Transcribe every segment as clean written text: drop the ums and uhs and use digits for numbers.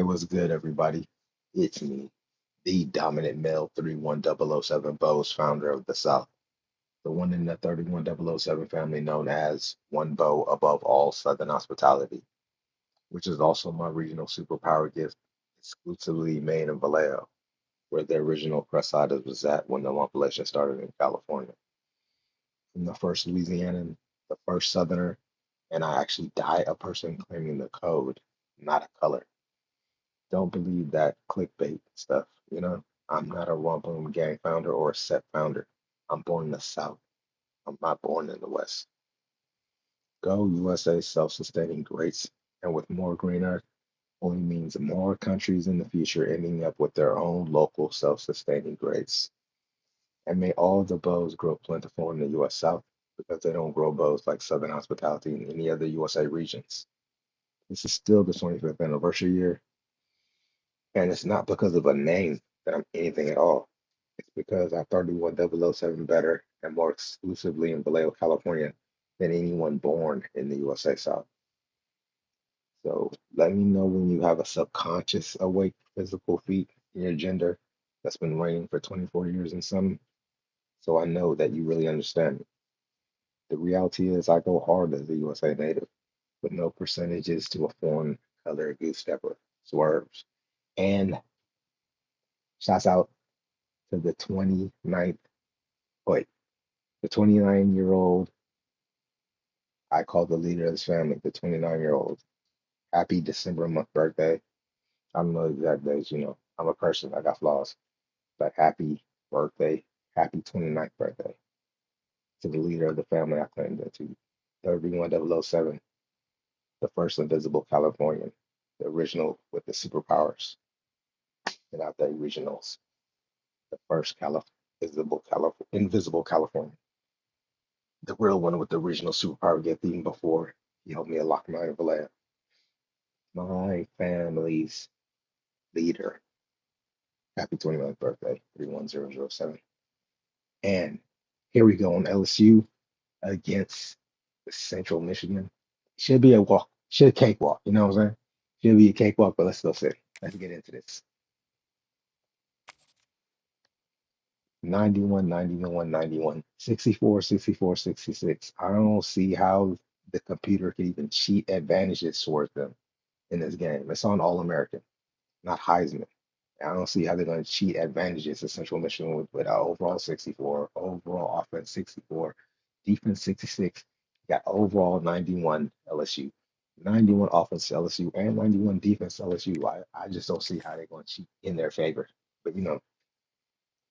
Hey, what's good, everybody? It's me, the dominant male 31007 Bows founder of the South, the one in the 31007 family known as One Bow above all Southern hospitality, which is also my regional superpower gift, exclusively made in Vallejo, where the original Crusaders was at when the Lump started in California. I'm the first Louisianan, the first Southerner, and I actually die a person claiming the code, not a color. Don't believe that clickbait stuff, you know? I'm not a wampum gang founder or a set founder. I'm born in the South. I'm not born in the West. Go USA self-sustaining greats, and with more green earth only means more countries in the future ending up with their own local self-sustaining greats. And may all the bows grow plentiful in the US South because they don't grow bows like Southern hospitality in any other USA regions. This is still the 25th anniversary year, and it's not because of a name that I'm anything at all. It's because I 31007 better and more exclusively in Vallejo, California than anyone born in the USA South. So let me know when you have a subconscious awake physical feat in your gender that's been reigning for 24 years and some, so I know that you really understand me. The reality is I go hard as a USA native, with no percentages to a foreign color goose stepper, swerves, and shouts out to the 29th, wait, the 29-year-old I call the leader of this family, the 29-year-old. Happy December month birthday. I don't know the exact days, I'm a person, I got flaws, but happy birthday, happy 29th birthday to the leader of the family I claimed it to, 31007, the first invisible Californian, the original with the superpowers, and out there regionals, the first invisible Californian, the real one with the original superpower gift even before he helped me unlock my Vallejo. My family's leader. Happy 29th birthday, 31007. And here we go on LSU against Central Michigan. Should be a walk, should a cakewalk, you know what I'm saying? Should be a cakewalk, but let's go see. Let's get into this. 91, 91, 91, 64, 64, 66. I don't see how the computer can even cheat advantages towards them in this game. It's on All American, not Heisman. I don't see how they're going to cheat advantages of Central Michigan with overall 64, overall offense 64, defense 66. You got overall 91 LSU, 91 offense LSU, and 91 defense LSU. I just don't see how they're going to cheat in their favor. But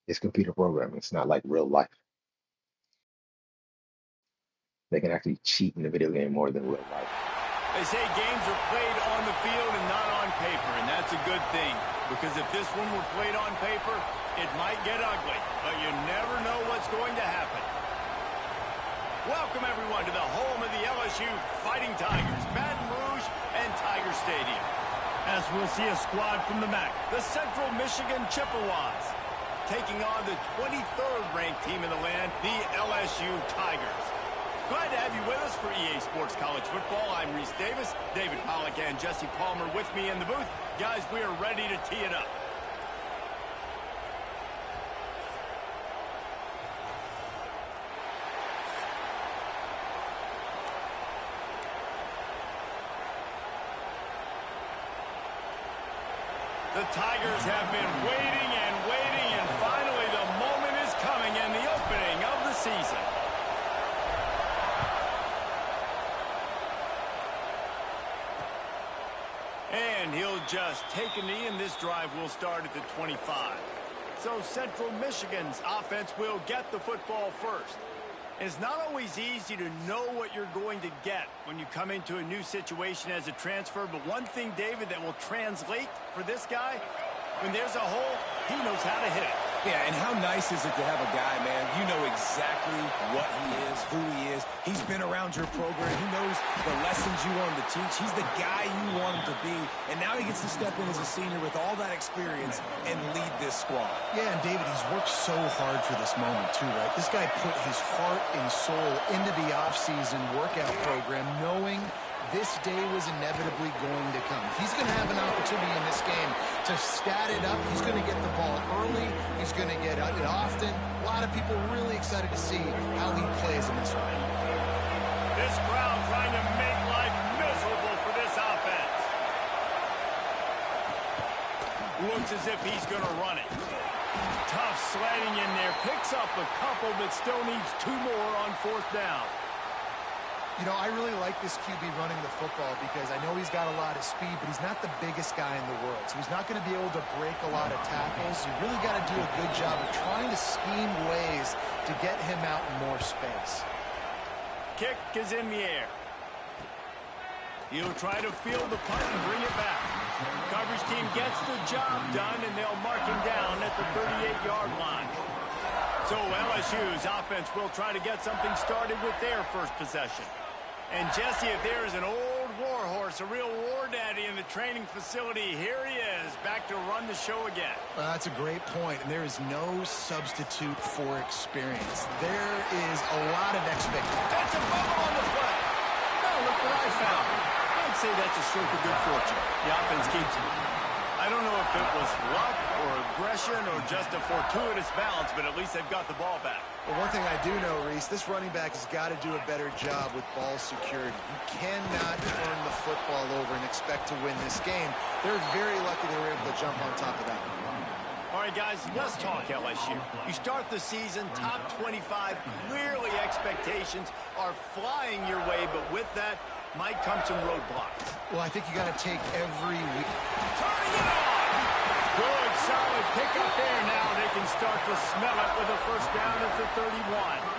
it's computer programming. It's not like real life. They can actually cheat in the video game more than real life. They say games are played on the field and not on paper, and that's a good thing. Because if this one were played on paper, it might get ugly, but you never know what's going to happen. Welcome, everyone, to the home of the LSU Fighting Tigers, Baton Rouge and Tiger Stadium. As we'll see a squad from the MAC, the Central Michigan Chippewas, taking on the 23rd ranked team in the land, the LSU Tigers. Glad to have you with us for EA Sports College Football. I'm Reese Davis, David Pollack, and Jesse Palmer with me in the booth. Guys, we are ready to tee it up. The Tigers have been waiting and finally the moment is coming in the opening of the season. And he'll just take a knee, and this drive will start at the 25. So Central Michigan's offense will get the football first. It's not always easy to know what you're going to get when you come into a new situation as a transfer, but one thing, David, that will translate for this guy, when there's a hole, he knows how to hit it. Yeah, and how nice is it to have a guy, man, you know exactly what he is, who he is. He's been around your program. He knows the lessons you want him to teach. He's the guy you want him to be. And now he gets to step in as a senior with all that experience and lead this squad. Yeah, and David, he's worked so hard for this moment, too, right? This guy put his heart and soul into the offseason workout program, knowing this day was inevitably going to come. He's going to have an opportunity in this game to stat it up. He's going to get the ball early. He's going to get it often. A lot of people really excited to see how he plays in this one. This crowd trying to make life miserable for this offense. Looks as if he's going to run it. Tough sledding in there. Picks up a couple, but still needs 2 more on 4th down. You know, I really like this QB running the football because I know he's got a lot of speed, but he's not the biggest guy in the world. So he's not going to be able to break a lot of tackles. You really got to do a good job of trying to scheme ways to get him out in more space. Kick is in the air. He'll try to field the punt and bring it back. Coverage team gets the job done, and they'll mark him down at the 38-yard line. So LSU's offense will try to get something started with their first possession. And Jesse, if there is an old war horse, a real war daddy in the training facility, here he is, back to run the show again. Well, that's a great point, and there is no substitute for experience. There is a lot of expectation. That's a bubble on the play. Now look what I found. I'd say that's a stroke of good fortune. The offense keeps it. I don't know if it was luck or aggression or just a fortuitous balance, but at least they've got the ball back. Well, one thing I do know, Reese, this running back has got to do a better job with ball security. You cannot turn the football over and expect to win this game. They're very lucky they were able to jump on top of that. All right, guys, let's talk LSU. You start the season top 25. Clearly expectations are flying your way, but with that might come some roadblocks. Well, I think you got to take every week. Turning it on! Good, solid pickup there. Now they can start to smell it with a first down at the 31.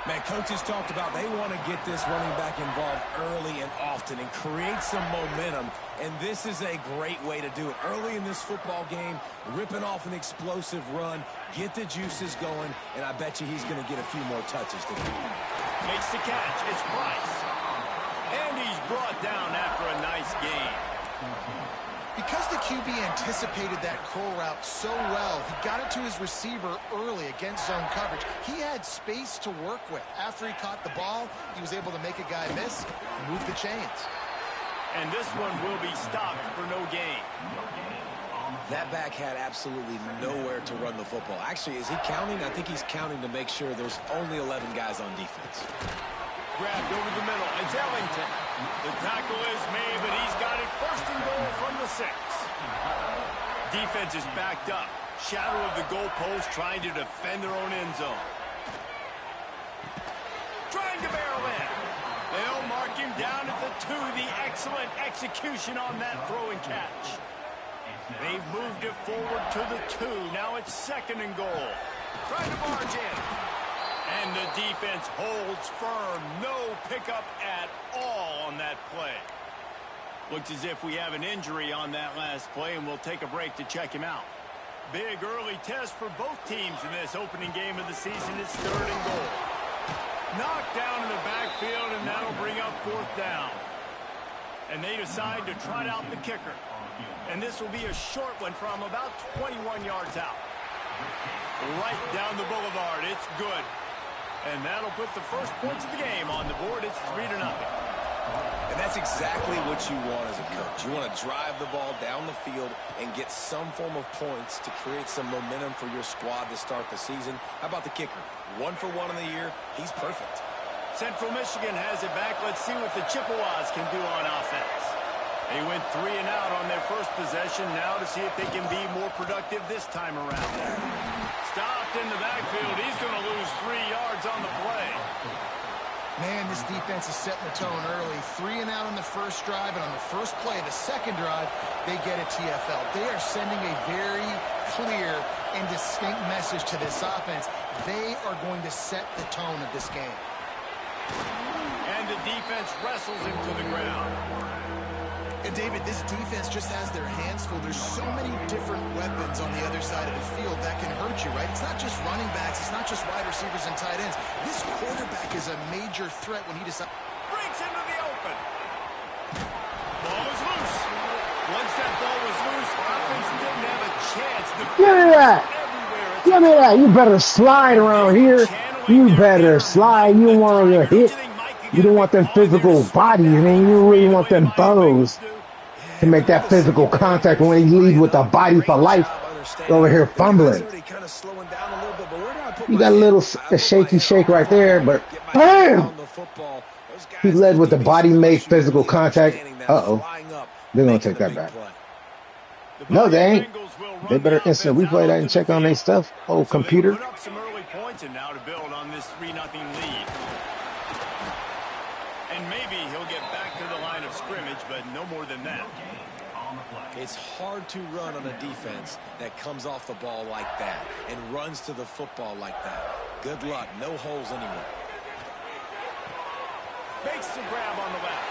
Man, coaches talked about they want to get this running back involved early and often and create some momentum, and this is a great way to do it. Early in this football game, ripping off an explosive run, get the juices going, and I bet you he's going to get a few more touches today. Makes the catch. It's Price. And he's brought down after a nice gain. Because the QB anticipated that curl route so well, he got it to his receiver early against zone coverage. He had space to work with. After he caught the ball, he was able to make a guy miss, move the chains. And this one will be stopped for no gain. That back had absolutely nowhere to run the football. Actually, is he counting? I think he's counting to make sure there's only 11 guys on defense. Grabbed over the middle. It's Ellington. The tackle is made, but he's got it first and goal from the 6. Defense is backed up. Shadow of the goalpost trying to defend their own end zone. Trying to barrel in. They'll mark him down at the 2. The excellent execution on that throw and catch. They've moved it forward to the 2. Now it's 2nd and goal. Trying to barge in. And the defense holds firm. No pickup at all on that play. Looks as if we have an injury on that last play, and we'll take a break to check him out. Big early test for both teams in this opening game of the season. It's 3rd and goal. Knocked down in the backfield, and that'll bring up 4th down. And they decide to trot out the kicker. And this will be a short one from about 21 yards out. Right down the boulevard. It's good. And that'll put the first points of the game on the board. It's 3-0. And that's exactly what you want as a coach. You want to drive the ball down the field and get some form of points to create some momentum for your squad to start the season. How about the kicker? 1 for 1 in the year. He's perfect. Central Michigan has it back. Let's see what the Chippewas can do on offense. They went 3 and out on their first possession. Now to see if they can be more productive this time around. Stopped in the backfield. He's going to lose 3 yards on the play. Man, this defense is setting the tone early. 3 and out on the first drive, and on the first play, the second drive, they get a TFL. They are sending a very clear and distinct message to this offense. They are going to set the tone of this game. And the defense wrestles him to the ground. And David, this defense just has their hands full. There's so many different weapons on the other side of the field that can hurt you, right? It's not just running backs. It's not just wide receivers and tight ends. This quarterback is a major threat when he decides. into the open. Ball is loose. Once that ball was loose, offense didn't have a chance. The Give me that. Give me that. You better slide around here. You better slide. You want to hit. You don't want them physical bodies, man. You really want them bows to make that physical contact when he leads with the body for life. Over here fumbling. You got a little shaky shake right there, but bam! He led with the body made physical contact. Uh-oh. They're going to take that back. No, they ain't. They better instant replay that and check on their stuff. Oh, computer. Put up some early points and now to build on this 3-0 lead. And maybe he'll get back to the line of scrimmage, but no more than that. It's hard to run on a defense that comes off the ball like that and runs to the football like that. Good luck. No holes anywhere. Makes the grab on the left.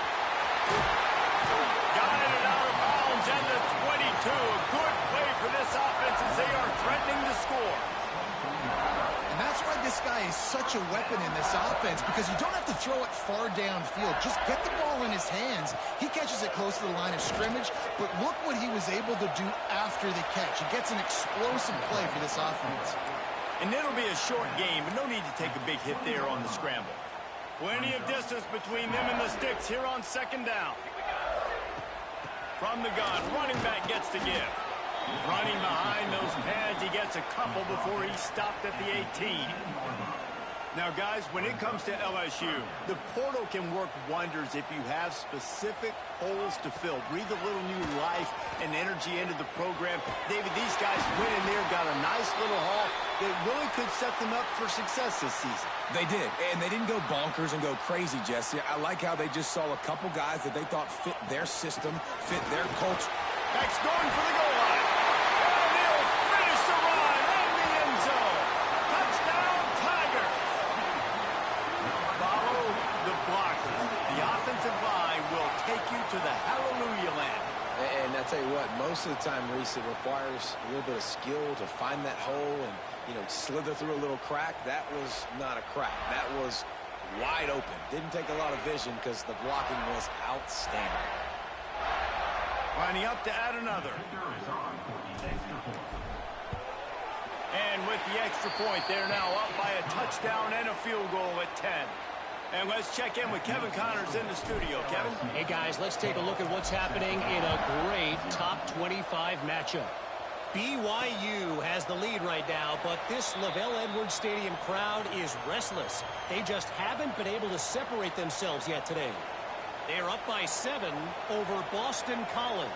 Got it out of bounds at the 22. A good play for this offense as they are threatening to score. And that's why this guy is such a weapon in this offense, because you don't have to throw it far downfield. Just get the ball in his hands. He catches it close to the line of scrimmage, but look what he was able to do after the catch. He gets an explosive play for this offense. And it'll be a short game, but no need to take a big hit there on the scramble. Plenty of distance between them and the sticks here on second down. From the gun, running back gets to give. Running behind those pads, he gets a couple before he stopped at the 18. Now, guys, when it comes to LSU, the portal can work wonders if you have specific holes to fill. Breathe a little new life and energy into the program. David, these guys went in there, got a nice little haul that really could set them up for success this season. They did, and they didn't go bonkers and go crazy, Jesse. I like how they just saw a couple guys that they thought fit their system, fit their culture. Back's going for the goal line. And he'll finish the run in the end zone. Touchdown, Tigers. Follow the blockers. The offensive line will take you to the hallelujah land. And I tell you what, most of the time, Reese, it requires a little bit of skill to find that hole and, you know, slither through a little crack. That was not a crack. That was wide open. Didn't take a lot of vision because the blocking was outstanding. Lining up to add another. And with the extra point, they're now up by a touchdown and a field goal at 10. And let's check in with Kevin Connors in the studio. Kevin? Hey, guys, let's take a look at what's happening in a great top 25 matchup. BYU has the lead right now, but this LaVell Edwards Stadium crowd is restless. They just haven't been able to separate themselves yet today. They're up by 7 over Boston College.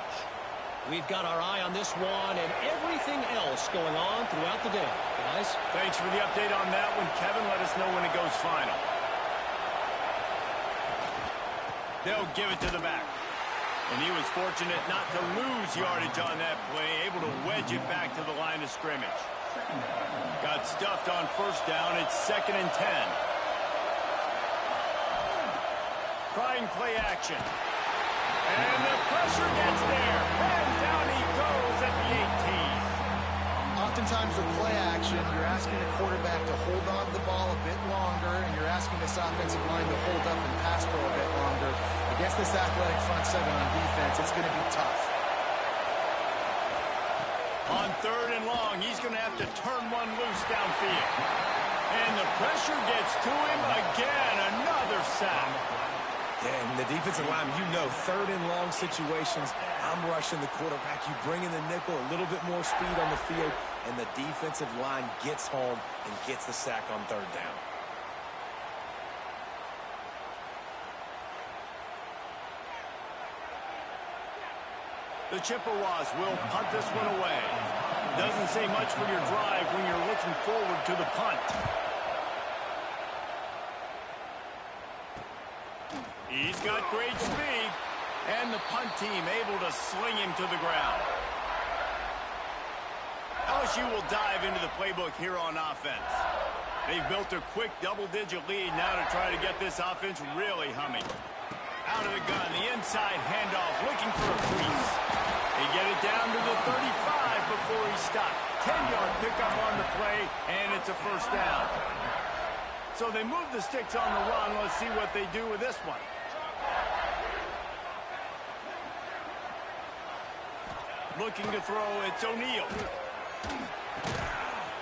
We've got our eye on this one and everything else going on throughout the day. Guys? Thanks for the update on that one, Kevin. Let us know when it goes final. They'll give it to the back. And he was fortunate not to lose yardage on that play, able to wedge it back to the line of scrimmage. Got stuffed on first down. It's 2nd and 10. Trying play action. And the pressure gets there. And down he goes at the 18. Oftentimes with play action, you're asking the quarterback to hold on to the ball a bit longer, and you're asking this offensive line to hold up and pass pro a bit longer. Against this athletic front 7 on defense, it's going to be tough. On 3rd and long, he's going to have to turn one loose downfield. And the pressure gets to him again. Another sack. And the defensive line, you know, 3rd and long situations, I'm rushing the quarterback. You bring in the nickel, a little bit more speed on the field, and the defensive line gets home and gets the sack on 3rd down. The Chippewas will punt this one away. Doesn't say much for your drive when you're looking forward to the punt. He's got great speed, and the punt team able to sling him to the ground. LSU will dive into the playbook here on offense. They've built a quick double-digit lead now to try to get this offense really humming. Out of the gun, the inside handoff, looking for a crease. They get it down to the 35 before he stopped. 10-yard pickup on the play, and it's a first down. So they move the sticks on the run. Let's see what they do with this one. Looking to throw, it's O'Neal.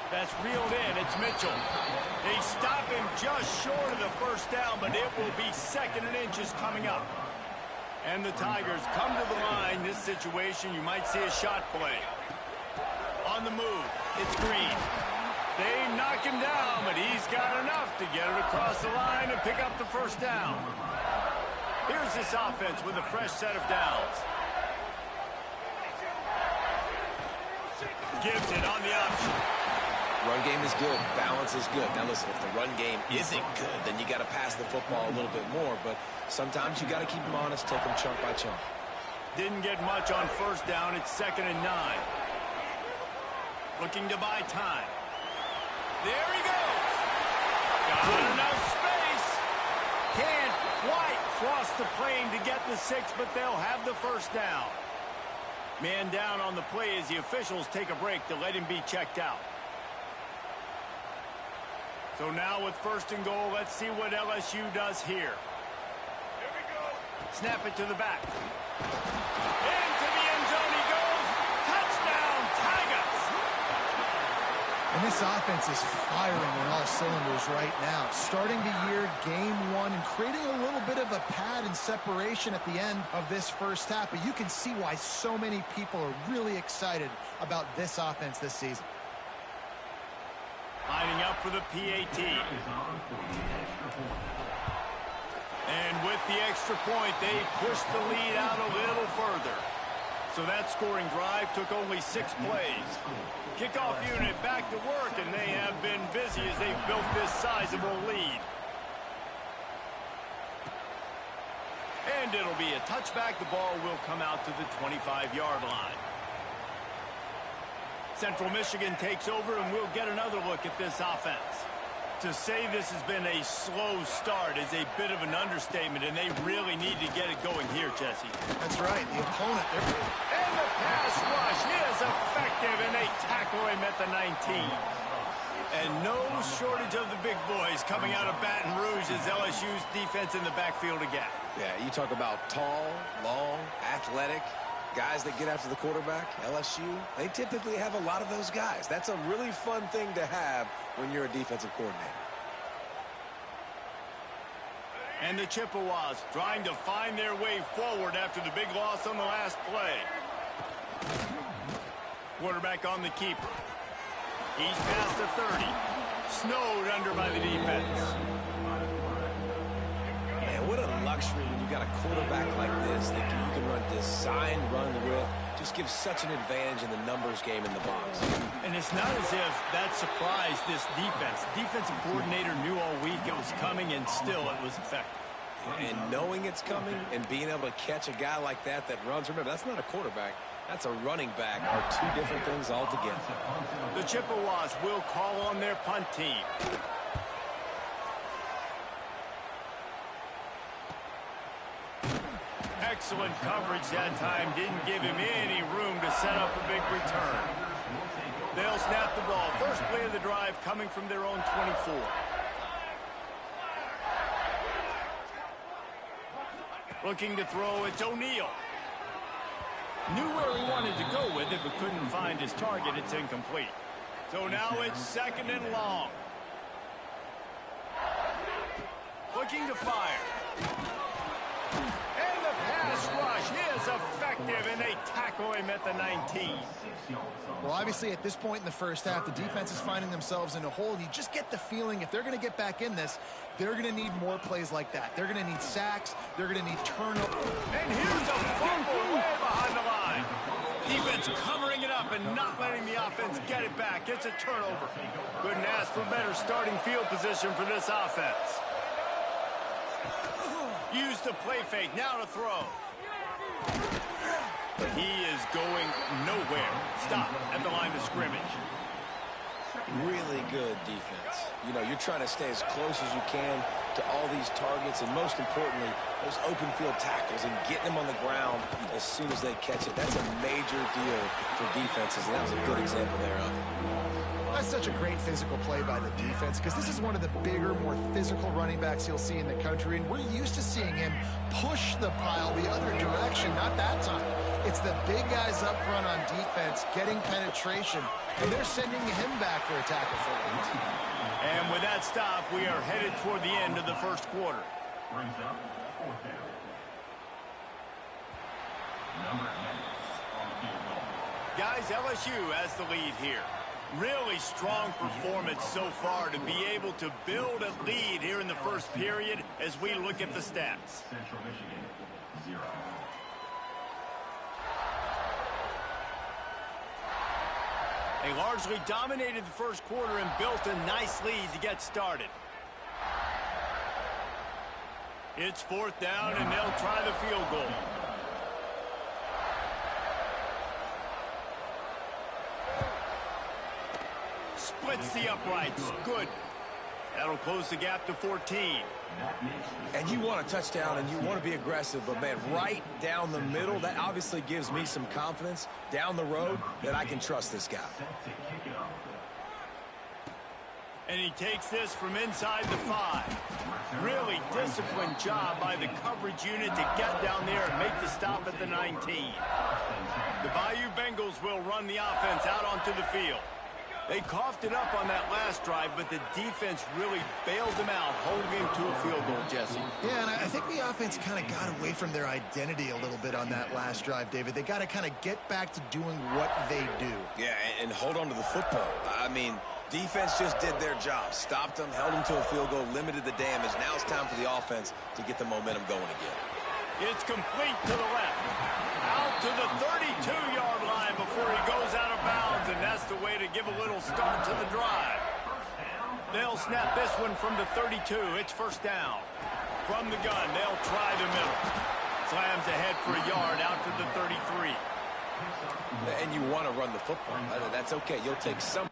That's reeled in, it's Mitchell. They stop him just short of the first down, but it will be 2nd and inches coming up. And the Tigers come to the line. This situation, you might see a shot play. On the move, it's Green. They knock him down, but he's got enough to get it across the line and pick up the first down. Here's this offense with a fresh set of downs. Gives it on the option. Run game is good. Balance is good. Now listen, if the run game isn't good, then you got to pass the football a little bit more. But sometimes you got to keep them honest, take them chunk by chunk. Didn't get much on first down. It's 2nd and 9. Looking to buy time. There he goes. Got enough space. Can't quite cross the plane to get the 6, but they'll have the first down. Man down on the play as the officials take a break to let him be checked out. So now with 1st and goal, let's see what LSU does here. Here we go. Snap it to the back. Into the end zone he goes. Touchdown, Tigers! And this offense is firing on all cylinders right now. Starting the year, game 1, and creating a little bit of a pad and separation at the end of this first half. But you can see why so many people are really excited about this offense this season. Lining up for the PAT. And with the extra point, they pushed the lead out a little further. So that scoring drive took only 6 plays. Kickoff unit back to work, and they have been busy as they've built this sizable lead. And it'll be a touchback. The ball will come out to the 25-yard line. Central Michigan takes over, and we'll get another look at this offense. To say this has been a slow start is a bit of an understatement, and they really need to get it going here, Jesse. That's right. The opponent. And the pass rush is effective, and they tackle him at the 19. And no shortage of the big boys coming out of Baton Rouge as LSU's defense in the backfield again. Yeah, you talk about tall, long, athletic guys that get after the quarterback. LSU, they typically have a lot of those guys. That's a really fun thing to have when you're a defensive coordinator. And the Chippewas trying to find their way forward after the big loss on the last play. Quarterback on the keeper. He's past the 30. Snowed under by the defense. Man, what a luxury when you got a quarterback like this that you can run design run with. Just gives such an advantage in the numbers game in the box. And it's not as if that surprised this defense. Defensive coordinator knew all week it was coming, and still it was effective. And knowing it's coming and being able to catch a guy like that runs, remember, that's not a quarterback. That's a running back, are 2 different things altogether. The Chippewas will call on their punt team. Excellent coverage that time. Didn't give him any room to set up a big return. They'll snap the ball. First play of the drive coming from their own 24. Looking to throw, it's O'Neal. Knew where he wanted to go with it, but couldn't find his target. It's incomplete. So now it's 2nd and long. Looking to fire. And the pass rush is effective, and they tackle him at the 19. Well, obviously, at this point in the first half, the defense is finding themselves in a hole. You just get the feeling if they're going to get back in this, they're going to need more plays like that. They're going to need sacks. They're going to need turnovers. And here's a fumble way behind the line. Defense covering it up and not letting the offense get it back. It's a turnover. Couldn't ask for better starting field position for this offense. Use the play fake. Now to throw. But he is going nowhere. Stop at the line of scrimmage. Really good defense. You know, you're trying to stay as close as you can to all these targets, and most importantly, those open field tackles and getting them on the ground as soon as they catch it. That's a major deal for defenses, and that was a good example there of it. That's such a great physical play by the defense because this is one of the bigger, more physical running backs you'll see in the country, and we're used to seeing him push the pile the other direction. Not that time. It's the big guys up front on defense getting penetration, and they're sending him back for a tackle for it. And with that stop, we are headed toward the end of the first quarter. Brings up fourth down. Number 8 on the field goal. Guys, LSU has the lead here. Really strong performance so far to be able to build a lead here in the first period as we look at the stats. Central Michigan, 0. They largely dominated the first quarter and built a nice lead to get started. It's fourth down, and they'll try the field goal. Splits the uprights. Good. That'll close the gap to 14. And you want a touchdown and you want to be aggressive, but, man, right down the middle, that obviously gives me some confidence down the road that I can trust this guy. And he takes this from inside the 5. Really disciplined job by the coverage unit to get down there and make the stop at the 19. The Bayou Bengals will run the offense out onto the field. They coughed it up on that last drive, but the defense really bailed them out, holding him to a field goal, Jesse. Yeah, and I think the offense kind of got away from their identity a little bit on that last drive, David. They got to kind of get back to doing what they do. Yeah, and hold on to the football. I mean, defense just did their job. Stopped them, held them to a field goal, limited the damage. Now it's time for the offense to get the momentum going again. It's complete to the left. Out to the 32-yard line before he goes out of bounds, and that's the way to give a little start to the drive. They'll snap this one from the 32. It's first down. From the gun, they'll try the middle. Slams ahead for a yard out to the 33. And you want to run the football. That's okay. You'll take some.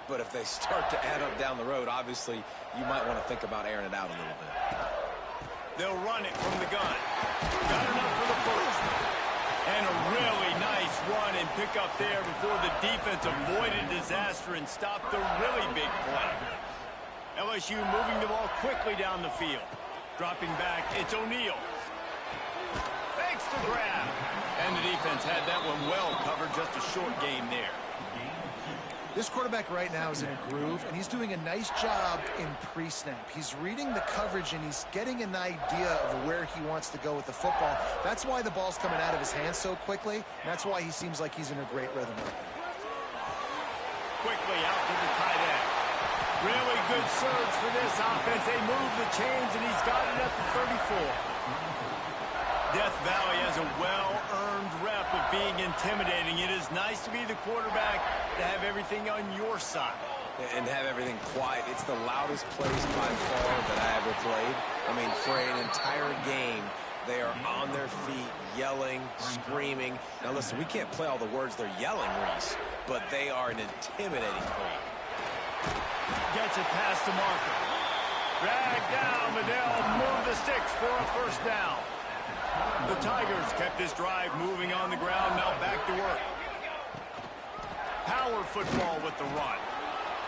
But if they start to add up down the road, obviously, you might want to think about airing it out a little bit. They'll run it from the gun. Got enough for the first. And a really nice run and pick up there before the defense avoided disaster and stopped the really big play. LSU moving the ball quickly down the field. Dropping back, it's O'Neal. Makes the grab. And the defense had that one well covered, just a short game there. This quarterback right now is in a groove, and he's doing a nice job in pre-snap. He's reading the coverage, and he's getting an idea of where he wants to go with the football. That's why the ball's coming out of his hands so quickly, and that's why he seems like he's in a great rhythm right now. Quickly out to the tight end. Really good surge for this offense. They move the chains, and he's got it at the 34. Death Valley has a well-earned rep of being intimidating. It is nice to be the quarterback to have everything on your side. And have everything quiet. It's the loudest place by far that I ever played. I mean, for an entire game, they are on their feet, yelling, screaming. Now, listen, we can't play all the words they're yelling, Reese, but they are an intimidating crowd. Gets it past the marker. Dragged down, but they'll move the sticks for a first down. The Tigers kept this drive moving on the ground, now back to work. Power football with the run.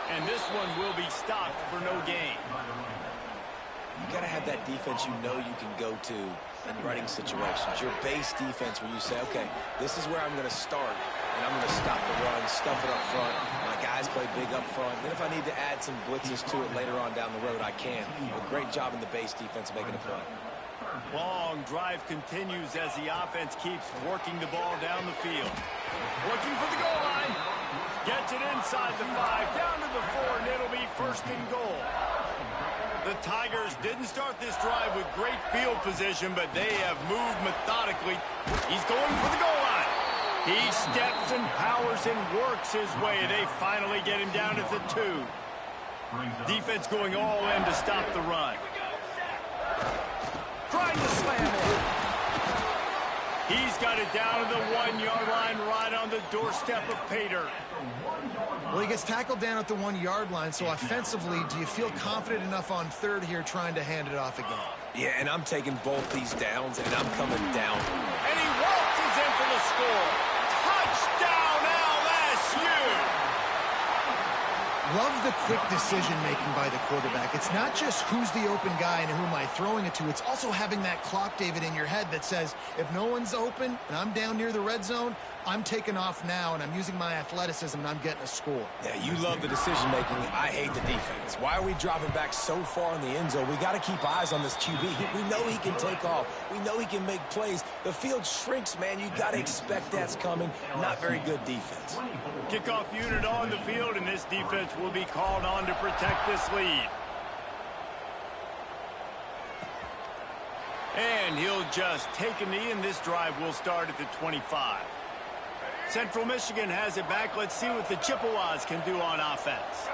And this one will be stopped for no gain. You got to have that defense you know you can go to in running situations. Your base defense where you say, okay, this is where I'm going to start, and I'm going to stop the run, stuff it up front. My guys play big up front. Then if I need to add some blitzes to it later on down the road, I can. A great job in the base defense making a play. Long drive continues as the offense keeps working the ball down the field. Looking for the goal line. Gets it inside the 5, down to the 4, and it'll be first and goal. The Tigers didn't start this drive with great field position, but they have moved methodically. He's going for the goal line. He steps and powers and works his way. They finally get him down at the 2. Defense going all in to stop the run. trying to slam it. He's got it down to the 1-yard line, right on the doorstep of pay dirt. Well, he gets tackled down at the 1-yard line, so offensively, do you feel confident enough on third here trying to hand it off again? Yeah, and I'm taking both these downs, and I'm coming down. And he waltzes in for the score. Touchdown, LSU! Love the quick decision-making by the quarterback. It's not just who's the open guy and who am I throwing it to. It's also having that clock, David, in your head that says, if no one's open and I'm down near the red zone, I'm taking off now, and I'm using my athleticism, and I'm getting a score. Yeah, you love the decision-making. I hate the defense. Why are we dropping back so far in the end zone? We got to keep eyes on this QB. We know he can take off. We know he can make plays. The field shrinks, man. You got to expect that's coming. Not very good defense. Kickoff unit on the field, and this defense will be called on to protect this lead. And he'll just take a knee, and this drive will start at the 25. Central Michigan has it back. Let's see what the Chippewas can do on offense.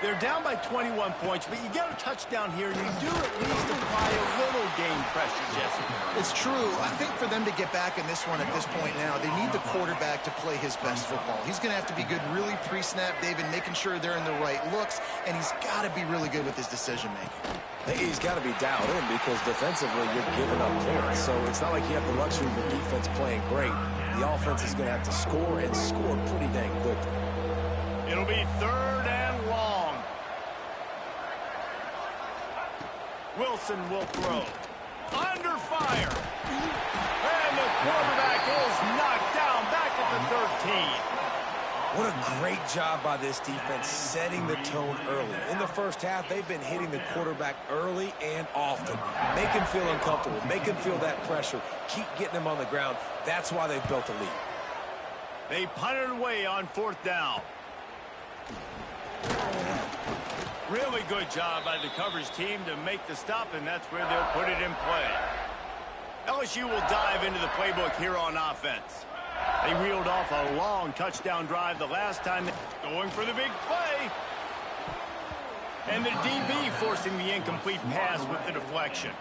They're down by 21 points, but you get a touchdown here, and you do at least apply a little game pressure, Jesse. It's true. I think for them to get back in this one at this point now, they need the quarterback to play his best football. He's going to have to be good really pre-snap, David, making sure they're in the right looks, and he's got to be really good with his decision-making. He's got to be dialed in because defensively you're giving up points. So it's not like you have the luxury of the defense playing great. The offense is going to have to score and score pretty dang quickly. It'll be 3rd and long. Wilson will throw. Under fire. And the quarterback is knocked down back at the 13. What a great job by this defense setting the tone early. In the first half, they've been hitting the quarterback early and often. Make him feel uncomfortable. Make him feel that pressure. Keep getting him on the ground. That's why they've built a lead. They punted away on 4th down. Really good job by the coverage team to make the stop, and that's where they'll put it in play. LSU will dive into the playbook here on offense. They reeled off a long touchdown drive the last time, going for the big play. And the DB forcing the incomplete pass with the deflection.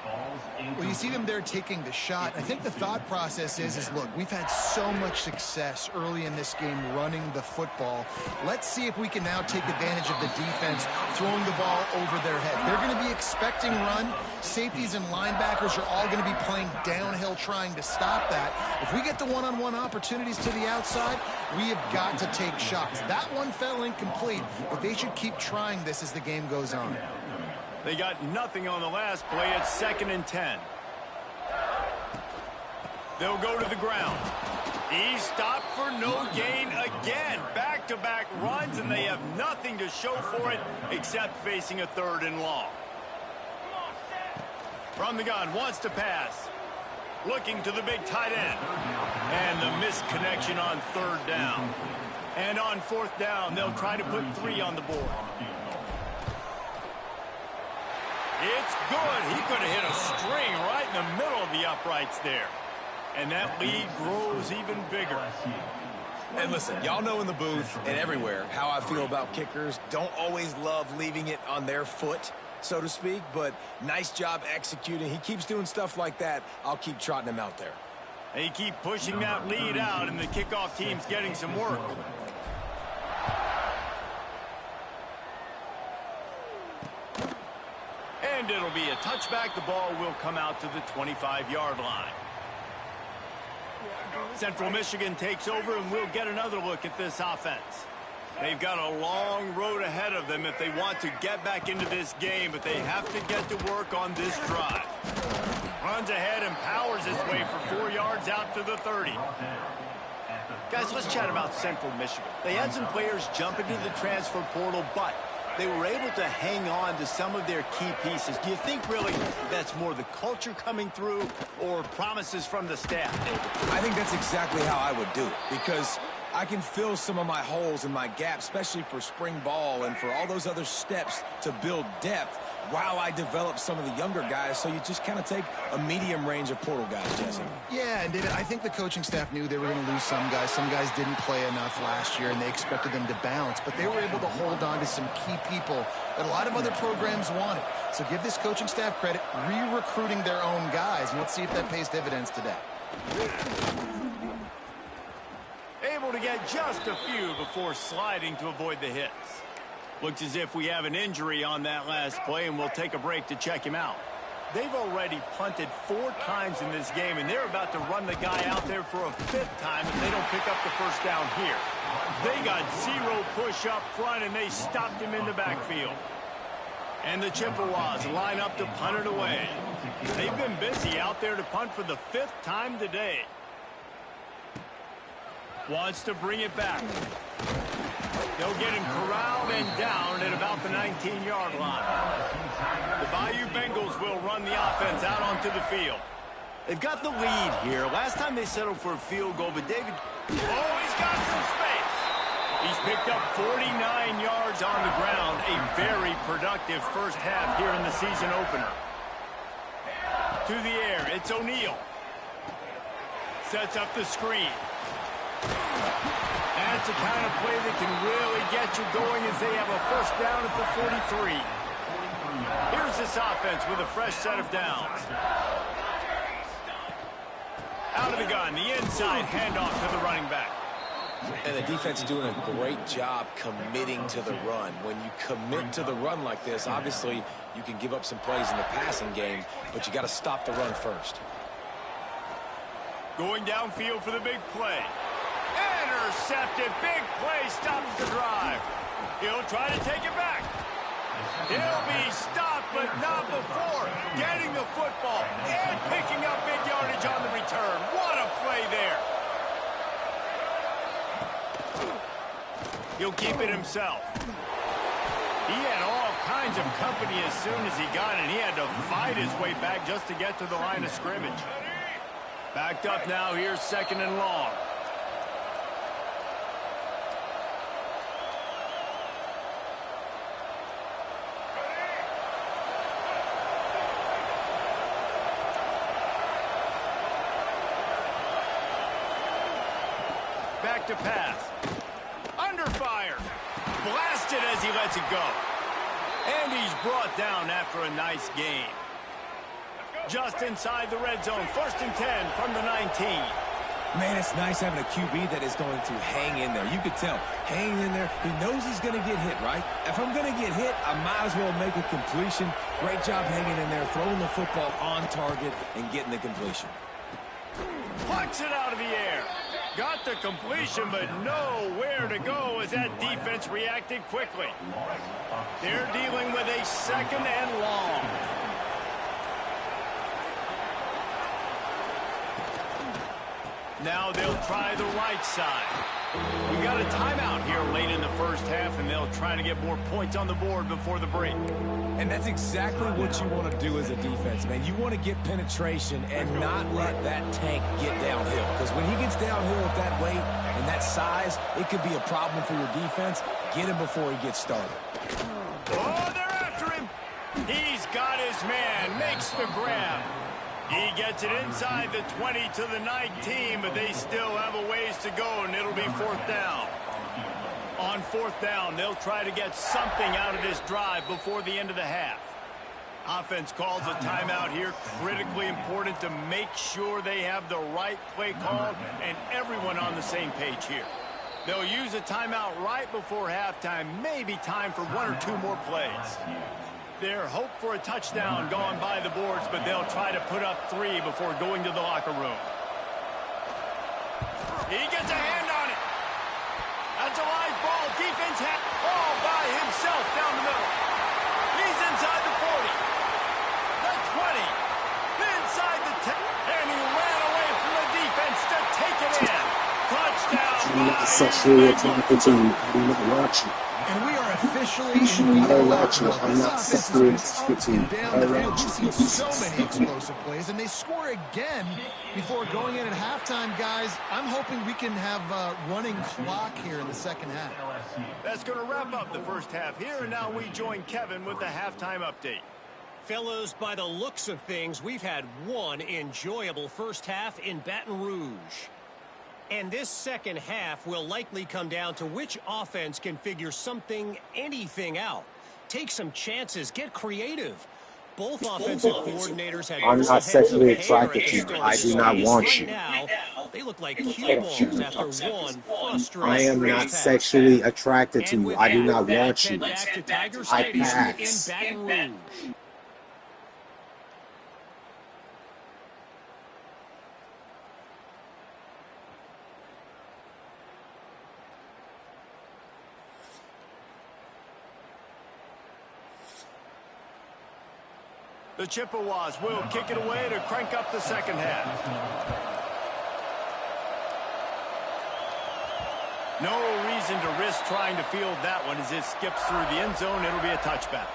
Well, you see them there taking the shot. I think the thought process is look, we've had so much success early in this game running the football. Let's see if we can now take advantage of the defense throwing the ball over their head. They're going to be expecting run. Safeties and linebackers are all going to be playing downhill trying to stop that. If we get the one-on-one opportunities to the outside, we have got to take shots. That one fell incomplete, but they should keep trying this as the game goes on. They got nothing on the last play. It's 2nd and 10. They'll go to the ground. He stopped for no gain again. Back-to-back runs, and they have nothing to show for it except facing a 3rd and long. From the gun, wants to pass. Looking to the big tight end. And the misconnection on 3rd down. And on 4th down, they'll try to put 3 on the board. It's good. He could have hit a string right in the middle of the uprights there. And that lead grows even bigger. And listen, y'all know in the booth and everywhere how I feel about kickers. Don't always love leaving it on their foot, so to speak, but nice job executing. He keeps doing stuff like that. I'll keep trotting him out there. They keep pushing that lead out, and the kickoff team's getting some work. And it'll be a touchback. The ball will come out to the 25-yard line. Central Michigan takes over, and we'll get another look at this offense. They've got a long road ahead of them if they want to get back into this game, but they have to get to work on this drive. Runs ahead and powers his way for 4 yards out to the 30. Guys, let's chat about Central Michigan. They had some players jump into the transfer portal, but they were able to hang on to some of their key pieces. Do you think really that's more the culture coming through or promises from the staff, David? I think that's exactly how I would do it, because I can fill some of my holes and my gaps, especially for spring ball and for all those other steps to build depth wow, I developed some of the younger guys, so you just kind of take a medium range of portal guys, Jesse. Yeah, and David, I think the coaching staff knew they were going to lose some guys. Some guys didn't play enough last year, and they expected them to bounce, but they were able to hold on to some key people that a lot of other programs wanted. So give this coaching staff credit, re-recruiting their own guys, and let's see if that pays dividends today. Able to get just a few before sliding to avoid the hits. Looks as if we have an injury on that last play, and we'll take a break to check him out. They've already punted 4 times in this game, and they're about to run the guy out there for a 5th time if they don't pick up the first down here. They got 0 push up front, and they stopped him in the backfield. And the Chippewas line up to punt it away. They've been busy out there to punt for the 5th time today. Wants to bring it back. They'll get him corralled and down at about the 19-yard line. The Bayou Bengals will run the offense out onto the field. They've got the lead here. Last time they settled for a field goal, but David, he's got some space. He's picked up 49 yards on the ground. A very productive first half here in the season opener. To the air, it's O'Neal. Sets up the screen. That's the kind of play that can really get you going as they have a first down at the 43. Here's this offense with a fresh set of downs. Out of the gun, the inside handoff to the running back. And the defense is doing a great job committing to the run. When you commit to the run like this, obviously you can give up some plays in the passing game, but you got to stop the run first. Going downfield for the big play. Intercepted. Big play stops the drive. He'll try to take it back. He'll be stopped, but not before getting the football and picking up big yardage on the return. What a play there. He'll keep it himself. He had all kinds of company as soon as he got it. He had to fight his way back just to get to the line of scrimmage. Backed up now. Here's 2nd and long. Back to pass. Under fire. Blasted as he lets it go. And he's brought down after a nice gain. Just inside the red zone. 1st and 10 from the 19. Man, it's nice having a QB that is going to hang in there. You could tell, hanging in there. He knows he's going to get hit, right? If I'm going to get hit, I might as well make a completion. Great job hanging in there, throwing the football on target and getting the completion. Plucks it out of the air. Got the completion, but nowhere to go as that defense reacted quickly. They're dealing with a 2nd and long. Now they'll try the right side. We got a timeout here late in the first half, and they'll try to get more points on the board before the break. And that's exactly what you want to do as a defense, man. You want to get penetration and not let that tank get downhill. Because when he gets downhill at that weight and that size, it could be a problem for your defense. Get him before he gets started. Oh, they're after him. He's got his man. Makes the grab. He gets it inside the 20 to the 19, but they still have a ways to go, and it'll be 4th down. On 4th down, they'll try to get something out of this drive before the end of the half. Offense calls a timeout here. Critically important to make sure they have the right play called and everyone on the same page here. They'll use a timeout right before halftime. Maybe time for 1 or 2 more plays. Their hope for a touchdown going by the boards, but they'll try to put up 3 before going to the locker room. He gets a hand on it. That's a live ball. Defense all by himself down the middle. He's inside the 40. The 20. Inside the 10. And he ran away from the defense to take it in. Touchdown. And we are officially in the offense is up and down the field. We've seen so many explosive plays, and they score again before going in at halftime, guys. I'm hoping we can have a running clock here in the second half. That's going to wrap up the first half here, and now we join Kevin with the halftime update. Fellows, by the looks of things, we've had one enjoyable first half in Baton Rouge. And this second half will likely come down to which offense can figure anything out. Take some chances, get creative. Both offensive coordinators had I'm full not heads of sexually hair attracted at the to you. start I of do this not game. want Right you. now, they look like cue balls after one I frustrating am not first half. sexually attracted to And you. with I do that, not want let's you. head back to Tiger I Stadium in pass. Baton Rouge. The Chippewas will kick it away to crank up the second half. No reason to risk trying to field that one as it skips through the end zone. It'll be a touchback.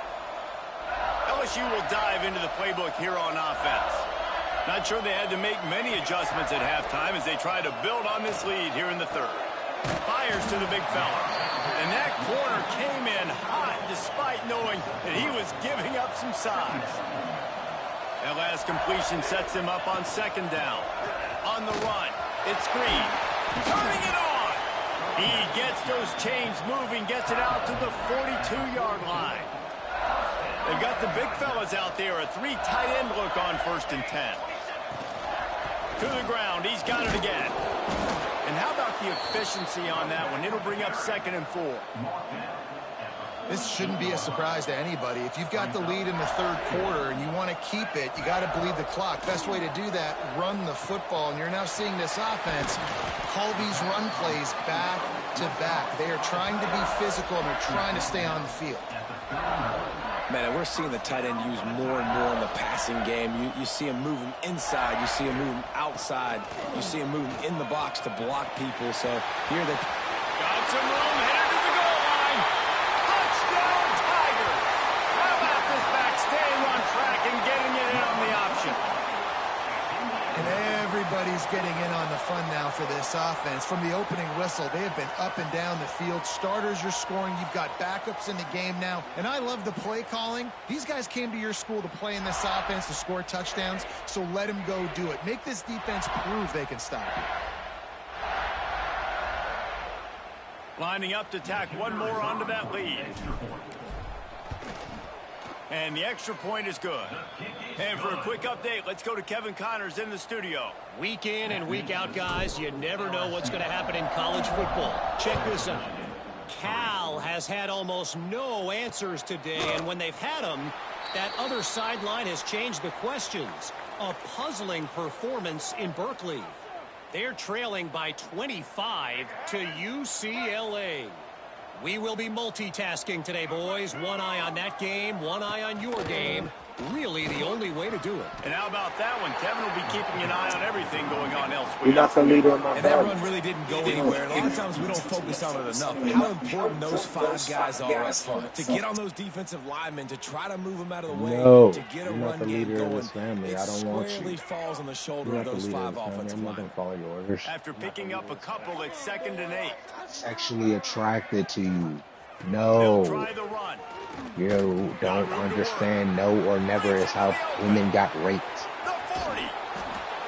LSU will dive into the playbook here on offense. Not sure they had to make many adjustments at halftime as they try to build on this lead here in the third. Fires to the big fella. And that corner came in hot despite knowing that he was giving up some size. That last completion sets him up on second down. On the run, it's Green. Turning it on. He gets those chains moving, gets it out to the 42-yard line. They've got the big fellas out there, a 3 tight end look on 1st and 10. To the ground, he's got it again. And how about the efficiency on that one? It'll bring up 2nd and 4. This shouldn't be a surprise to anybody. If you've got the lead in the third quarter and you want to keep it, you got to bleed the clock. Best way to do that, run the football. And you're now seeing this offense call these run plays back to back. They are trying to be physical and they're trying to stay on the field. Man, and we're seeing the tight end used more and more in the passing game. You see him moving inside. You see him moving outside. You see him moving in the box to block people. So here they got some room, headed to the goal line. Touchdown, Tigers. How about this back staying on track and getting it in on the option? And everybody's getting in on the fun now for this offense. From the opening whistle, they have been up and down the field. Starters are scoring. You've got backups in the game now. And I love the play calling. These guys came to your school to play in this offense to score touchdowns, so let them go do it. Make this defense prove they can stop it. Lining up to tack one more onto that lead. And the extra point is good. And for a quick update, let's go to Kevin Connors in the studio. Week in and week out, guys, you never know what's going to happen in college football. Check this out. Cal has had almost no answers today, and when they've had them, that other sideline has changed the questions. A puzzling performance in Berkeley. They're trailing by 25 to UCLA. We will be multitasking today, boys. One eye on that game, one eye on your game. Really the only way to do it. And how about that one? Kevin will be keeping an eye on everything going on elsewhere. You're not the leader of my And that body. run really didn't go anywhere. A lot of times we don't focus on it enough. How important those 5 guys are up front. To get on those defensive linemen, to try to move them out of the way, No, to get a you're not run the game leader of going. this family. It I don't want squarely you. falls on the shoulder You're of not the those leader 5 of this family. offensive I'm not going linemen. to follow your orders. After picking up a couple, it's 2nd and 8. Sexually attracted to you. They'll No. try the run. You don't understand. No or never is how women got raped. The 40.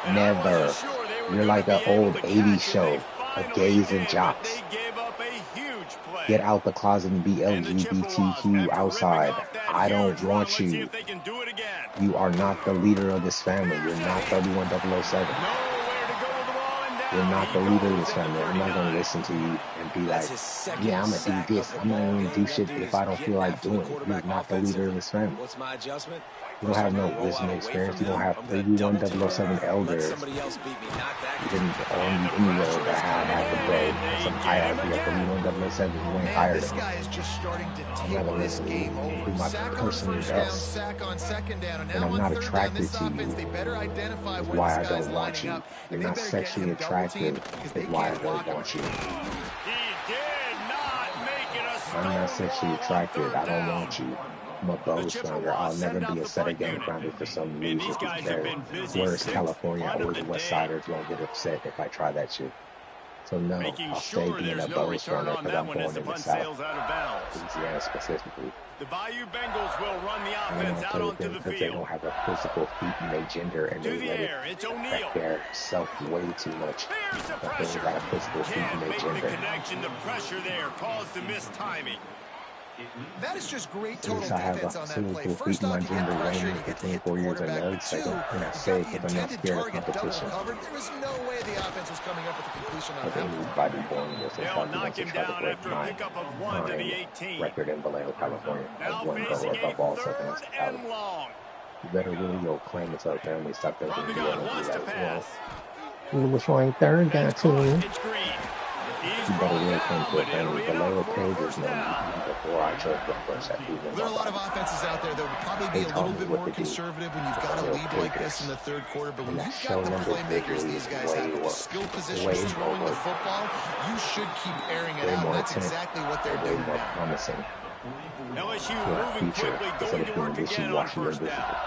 And I Never. wasn't sure they were You're gonna like be an able old to 80s catch it. show They of finally gays and did, but jocks. they gave up a huge play. Get out the closet and be And the Chippewas, LGBTQ after outside. ripping off that I don't huge run, want let's see you. if they can do it again. You are not the leader of this family. You're not 31007. Nowhere to go with the ball and down. You're not He the leader of goes this at the family. I'm not going 39. to listen to you and be like, That's his second yeah, I'm going sack to do of this. the I'm not ball going to game. do That shit dude if is I don't feel getting like after the doing it. You're quarterback not the leader of offensively. this family. What's my adjustment? You don't First, have I'm no gonna roll wisdom out away experience. from You don't them. have I'm gonna double team 31007 them. Let elders. somebody else beat me. Not that You guy. didn't own anywhere that had the bro some hierarchy of 31007. You ain't Man, hired this him. guy is just starting to I'm take not going to this listen to you. game Do over. my Sack on personal first down, best. sack on second down, and And now I'm on not third down, attracted this to offense, you. they better identify Is where why this I guy's don't want lining you. up, You're and they not better get sexually him double teamed attractive. because Is they why I can't don't block him. want you. He did not make it a I'm not stone sexually wall on attracted. 3rd I don't down. want you. I'm a The bow founder. I'll Chippewas never send out be a the setter punt game unit. founder for some And these loser who guys have cares. been busy. Where's 6th California punt of or the the West day. Siders won't get upset if I try that shit. So no, Making I'll stay sure being there's a no Bows return runner on because that I'm one as born the in the punt South, sails out of bounds. Louisiana specifically. The Bayou Bengals will run the And I'm offense gonna out play with onto them the because they field. don't have a physical feat in their gender and To they the let it air, it's O'Neal. affect their self way too much. There's the But they ain't pressure. got a physical feat in Can't their make the gender. connection. The pressure there caused the missed timing. That is just great At total least I have defense a on that play. physical feat First in my off, you get gender, pressure and reigning you for get to hit the 24 years of quarterback. But nerd two, cycle. And I you've say got it the because I'm not intended scared of target double competition. covered. There was no way the offense was coming up with a completion on Of that play. anybody born in this They'll country knock wants to him try to down break after a my pickup of 1 to the 18. record in Vallejo, California, of Now one goal facing a above all Southern 3rd and hospitality. long. You better really go claim it's our family. Stop thinking From the you gun, want to do wants to that as well. pass. What's wrong? Third down That's caught. team. It's Green. He's You better brought really claim down, to a but it'll family. be enough Vallejo for a Page is first known down. even before I chose the first half even There are a lot of nobody. offenses out there that would probably They be a taught little me bit what more to do. conservative when you've The got a Vallejo lead like this in Patriots. the third quarter. But when And that you've got show the them playmakers victory these is guys way have with the worse. skill positions Way throwing more the work. football, you should keep airing it Way out. And more that's intent. exactly what they're Way doing more now. promising LSU for our moving future quickly, instead going of to being work again on wishy-washy or first down. invisible.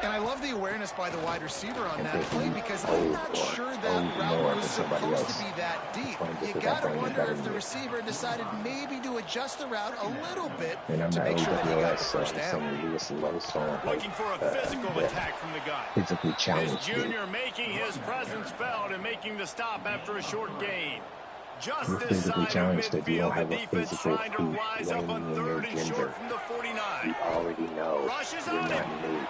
And I love the awareness by the wide receiver on And that play thinking because you I'm old not or sure owe that route more was than somebody supposed to else. be that deep. Playing just You because I got to bring you wonder better if than the you. receiver decided maybe to adjust the route a little bit And I'm to not make sure that he got the OWS, so first I'm down. saying Lewis Lowe, so I Looking for a physical the attack from the gun. physically This challenged dude. junior making his presence felt and making the stop after a short gain. Just You're this physically side of challenged if you don't midfield, the have a defense physical trying to feat rise up on reigning in your 3rd and short gender. from the 49. We already know Rushes you're on not him. new.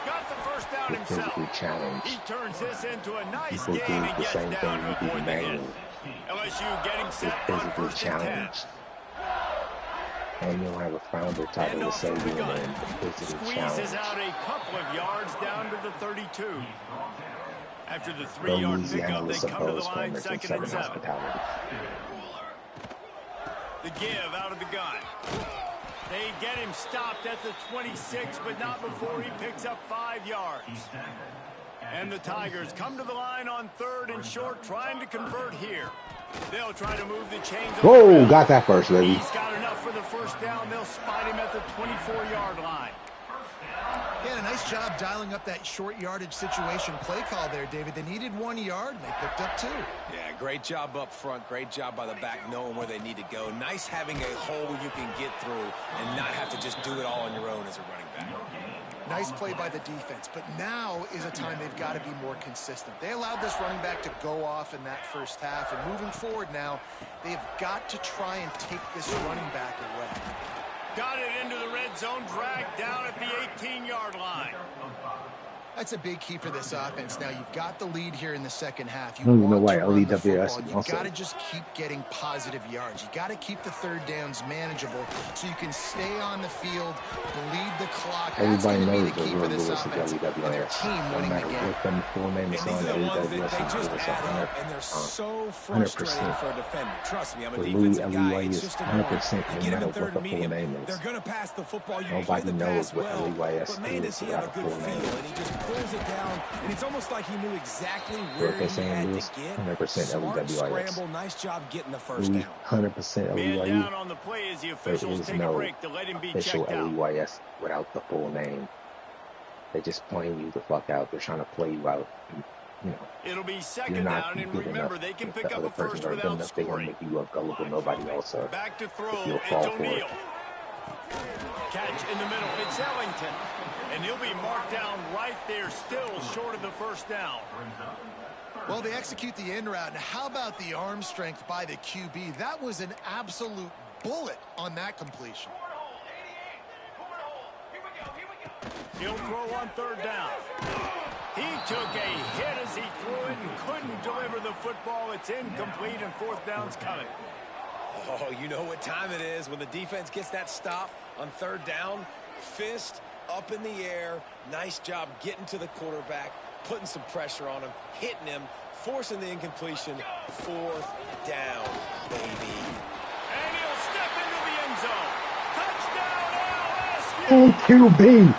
Got the first down You're himself. physically challenged. He turns this into a nice People gain do and the gets same down thing to you do to avoid the hit. manually. LSU getting You're set on physically 1st and 10. challenged. And you'll have a founder title to Handoff say from the you're gun. in the physically Squeezes challenged. out a couple of yards down to the 32. After the Go 3-yard Louisiana pickup, they with come to the Bows line farmers and 2nd and Southern 7. hospitality. The give out of the gun. They get him stopped at the 26, but not before he picks up 5 yards. And the Tigers come to the line on 3rd and short, trying to convert here. They'll try to move the chains. Whoa, got that first, baby. He's got enough for the first down. They'll spot him at the 24-yard line. Yeah, a nice job dialing up that short yardage situation play call there, David. They needed 1 yard, and they picked up 2. Yeah, great job up front. Great job by the back knowing where they need to go. Nice having a hole you can get through and not have to just do it all on your own as a running back. Nice play by the defense, but now is a time they've got to be more consistent. They allowed this running back to go off in that first half, and moving forward now, they've got to try and take this running back away. Got it into the red zone, dragged down at the 18-yard line. That's a big key for this offense. Now, you've got the lead here in the second half. You I don't even know want why to run the LEWS football. You've got to just keep getting positive yards. You got to keep the 3rd downs manageable so you can stay on the field, bleed the clock. That's Everybody going to be knows the the key real for this Lewis is offense and their LEWS. team No winning the matter game. what them full name And is these on, are the ones that LEWS they is just Lewis add up, and they're 100%. so frustrating for a defender. Trust me, I'm a For defensive guy. LEY It's is just annoying. 100% You no get him matter in 3rd what the and full medium. name is. They're going to pass the football. You play Nobody the knows pass what well, LEYS but man, does is he have without a a good full feel, name. and he just pulls it down, and it's almost like he knew exactly So where if they're he saying had Lewis, to get. 100% Smart LEWIS. scramble, nice job getting the first Louis, down. 100% Man LEYE. down on the play as the There officials is take a no break to let him be official checked out. LEYS without the full name. They're just playing you the fuck out. They're trying to play you out. And, you know, It'll be you're 2nd not down, and good remember, enough. they can If pick the up other a person's first are good without enough, they're going to scoring. make you a gullible nobody else. Back to throw, If you'll it's fall for it. O'Neal. Catch in the middle, it's Ellington. And he'll be marked down right there, still short of the first down. Well, they execute the in route. And how about the arm strength by the QB? That was an absolute bullet on that completion. He'll throw on 3rd down. He took a hit as he threw it and couldn't deliver the football. It's incomplete, and 4th down's coming. Oh, you know what time it is when the defense gets that stop on 3rd down. Fist up in the air. Nice job getting to the quarterback, putting some pressure on him, hitting him, forcing the incompletion. 4th down, baby. And he'll step into the end zone. Touchdown, LSU! QB.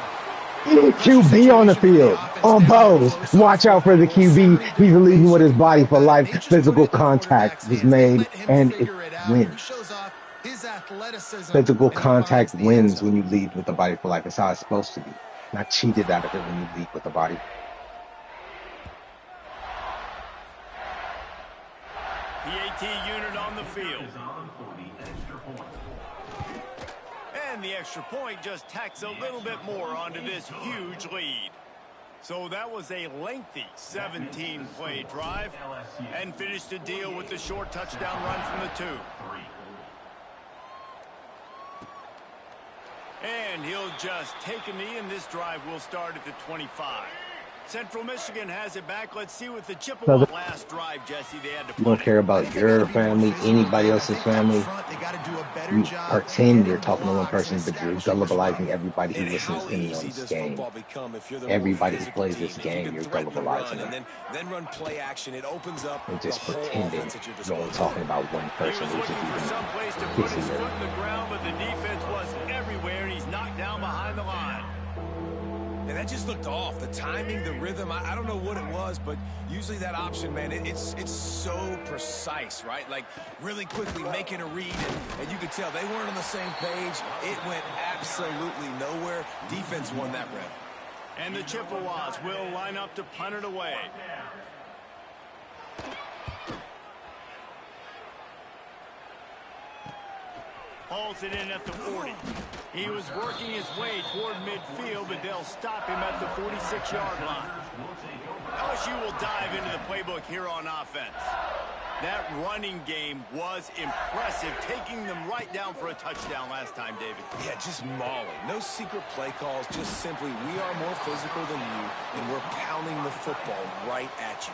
QB on the field. On Bows. Watch out for the QB. He's leading with his body for life. Physical contact was made, and it wins. Physical contact wins when you lead with the body for life. That's how it's supposed to be. Not cheated out of it when you lead with the body. He PAT unit on the field. Is on for the extra point. And the extra point just tacks a little bit more onto this huge lead. So that was a lengthy 17-play drive and finished the deal with the short touchdown run from the 2. And he'll just take a knee, and this drive will start at the 25. Central Michigan has it back. Let's see what the Chippewa last drive, Jesse. They had to You don't care about your family, anybody else's family. You pretend you're talking to one person, but you're gullibilizing everybody who listens in on this game. Everybody who plays this game, you're gullibilizing them. Then run play action. It opens up and just the whole pretending offense at your you're only talking about one person who's just even someplace to put his foot in the ground, but the defense was everywhere, and he's knocked down behind the line. And that just looked off. The timing, the rhythm, I don't know what it was, but usually that option, man, it's so precise, right? Like really quickly making a read, and you could tell they weren't on the same page. It went absolutely nowhere. Defense won that rep. And the Chippewas will line up to punt it away. Hauls it in at the 40. He was working his way toward midfield, but they'll stop him at the 46-yard line. LSU will dive into the playbook here on offense. That running game was impressive, taking them right down for a touchdown last time, David. Yeah, just mauling. No secret play calls, just simply we are more physical than you, and we're pounding the football right at you.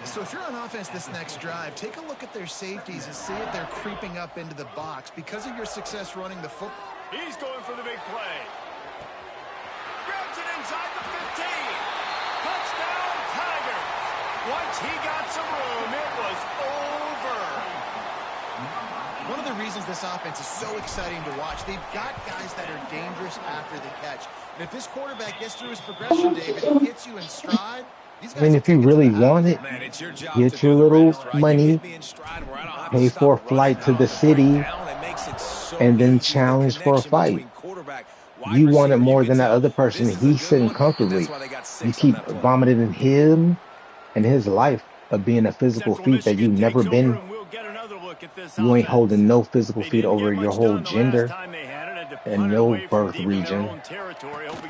So if you're on offense this next drive, take a look at their safeties and see if they're creeping up into the box because of your success running the football. He's going for the big play. Grabs it inside the 15. Touchdown, Tigers. Once he got some room, it was over. One of the reasons this offense is so exciting to watch, they've got guys that are dangerous after the catch. And if this quarterback gets through his progression, David, and hits you in stride, I mean, if you really want it, get your little money, pay for a flight to the city, and then challenge for a fight. You want it more than that other person. He's sitting comfortably. You keep vomiting him and his life of being a physical feat that you've never been. You ain't holding no physical feat over your whole gender and no birth region.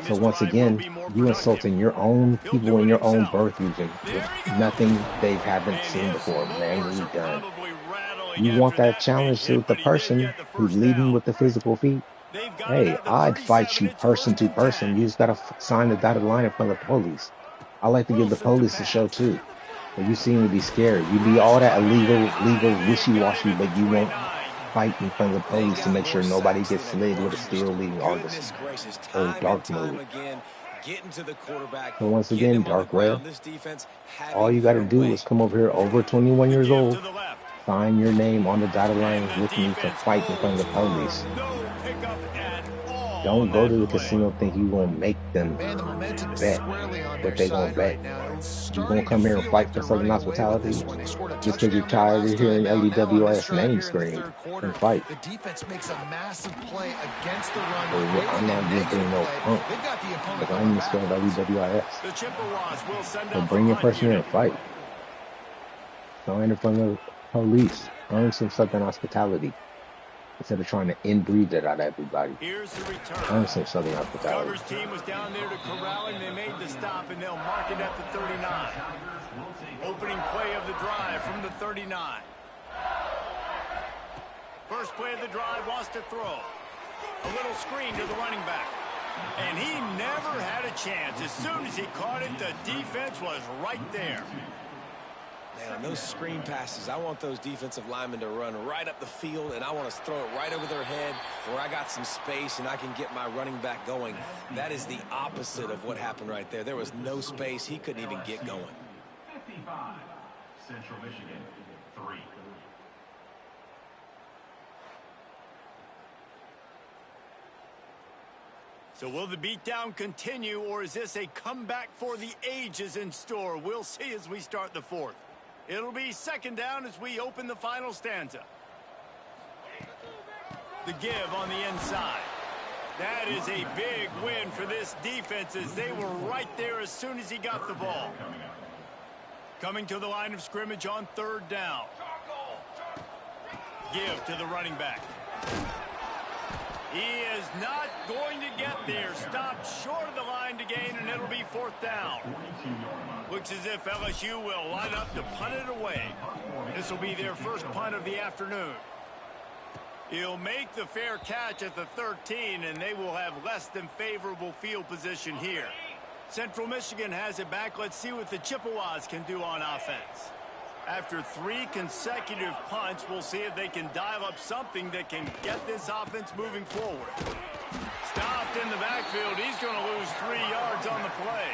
So once again, you insulting your own people in your own birth region with nothing they haven't seen before, manually done. You want that challenge to the person who's leading with the physical feat? Hey, I'd fight you person to person. You just gotta sign the dotted line in front of the police. I like to give the police a show too. But you seem to be scared. You be all that legal, wishy-washy, but you won't fight in front of the police to make sure nobody gets slid with a steel leading August or dark mode. So once again, dark red. All you got to do is come over here over 21 years old, sign your name on the dotted line with me to fight in front of the police. Don't go to the casino thinking you're going to make them bet what they're going to bet. You're going to come here and fight for Southern hospitality just because you're tired of hearing LEWS name scream and fight. The defense makes a massive play against the run. I'm not getting no punk, but I'm just scared of LEWS. So bring your person here and fight. Sign in front of the police. Earn some Southern hospitality. Instead of trying to inbreed it out of everybody. Here's the return. Earn some Southern hospitality. Cover's team was down there to corral him. They made the stop, and they'll mark it at the 39. Opening play of the drive from the 39. First play of the drive, wants to throw. A little screen to the running back. And he never had a chance. As soon as he caught it, the defense was right there. Man, on those screen passes, I want those defensive linemen to run right up the field, and I want to throw it right over their head where I got some space and I can get my running back going. That is the opposite of what happened right there. There was no space. He couldn't even get going. 55, Central Michigan, 3. So will the beatdown continue, or is this a comeback for the ages in store? We'll see as we start the fourth. It'll be second down as we open the final stanza. The give on the inside. That is a big win for this defense as they were right there as soon as he got the ball. Coming to the line of scrimmage on third down. give to the running back. He is not going to get there. Stopped short of the line to gain, and it'll be 4th down. Looks as if LSU will line up to punt it away. This will be their first punt of the afternoon. He'll make the fair catch at the 13, and they will have less than favorable field position here. Central Michigan has it back. Let's see what the Chippewas can do on offense. After 3 consecutive punts, we'll see if they can dial up something that can get this offense moving forward. Stopped in the backfield. He's going to lose 3 yards on the play.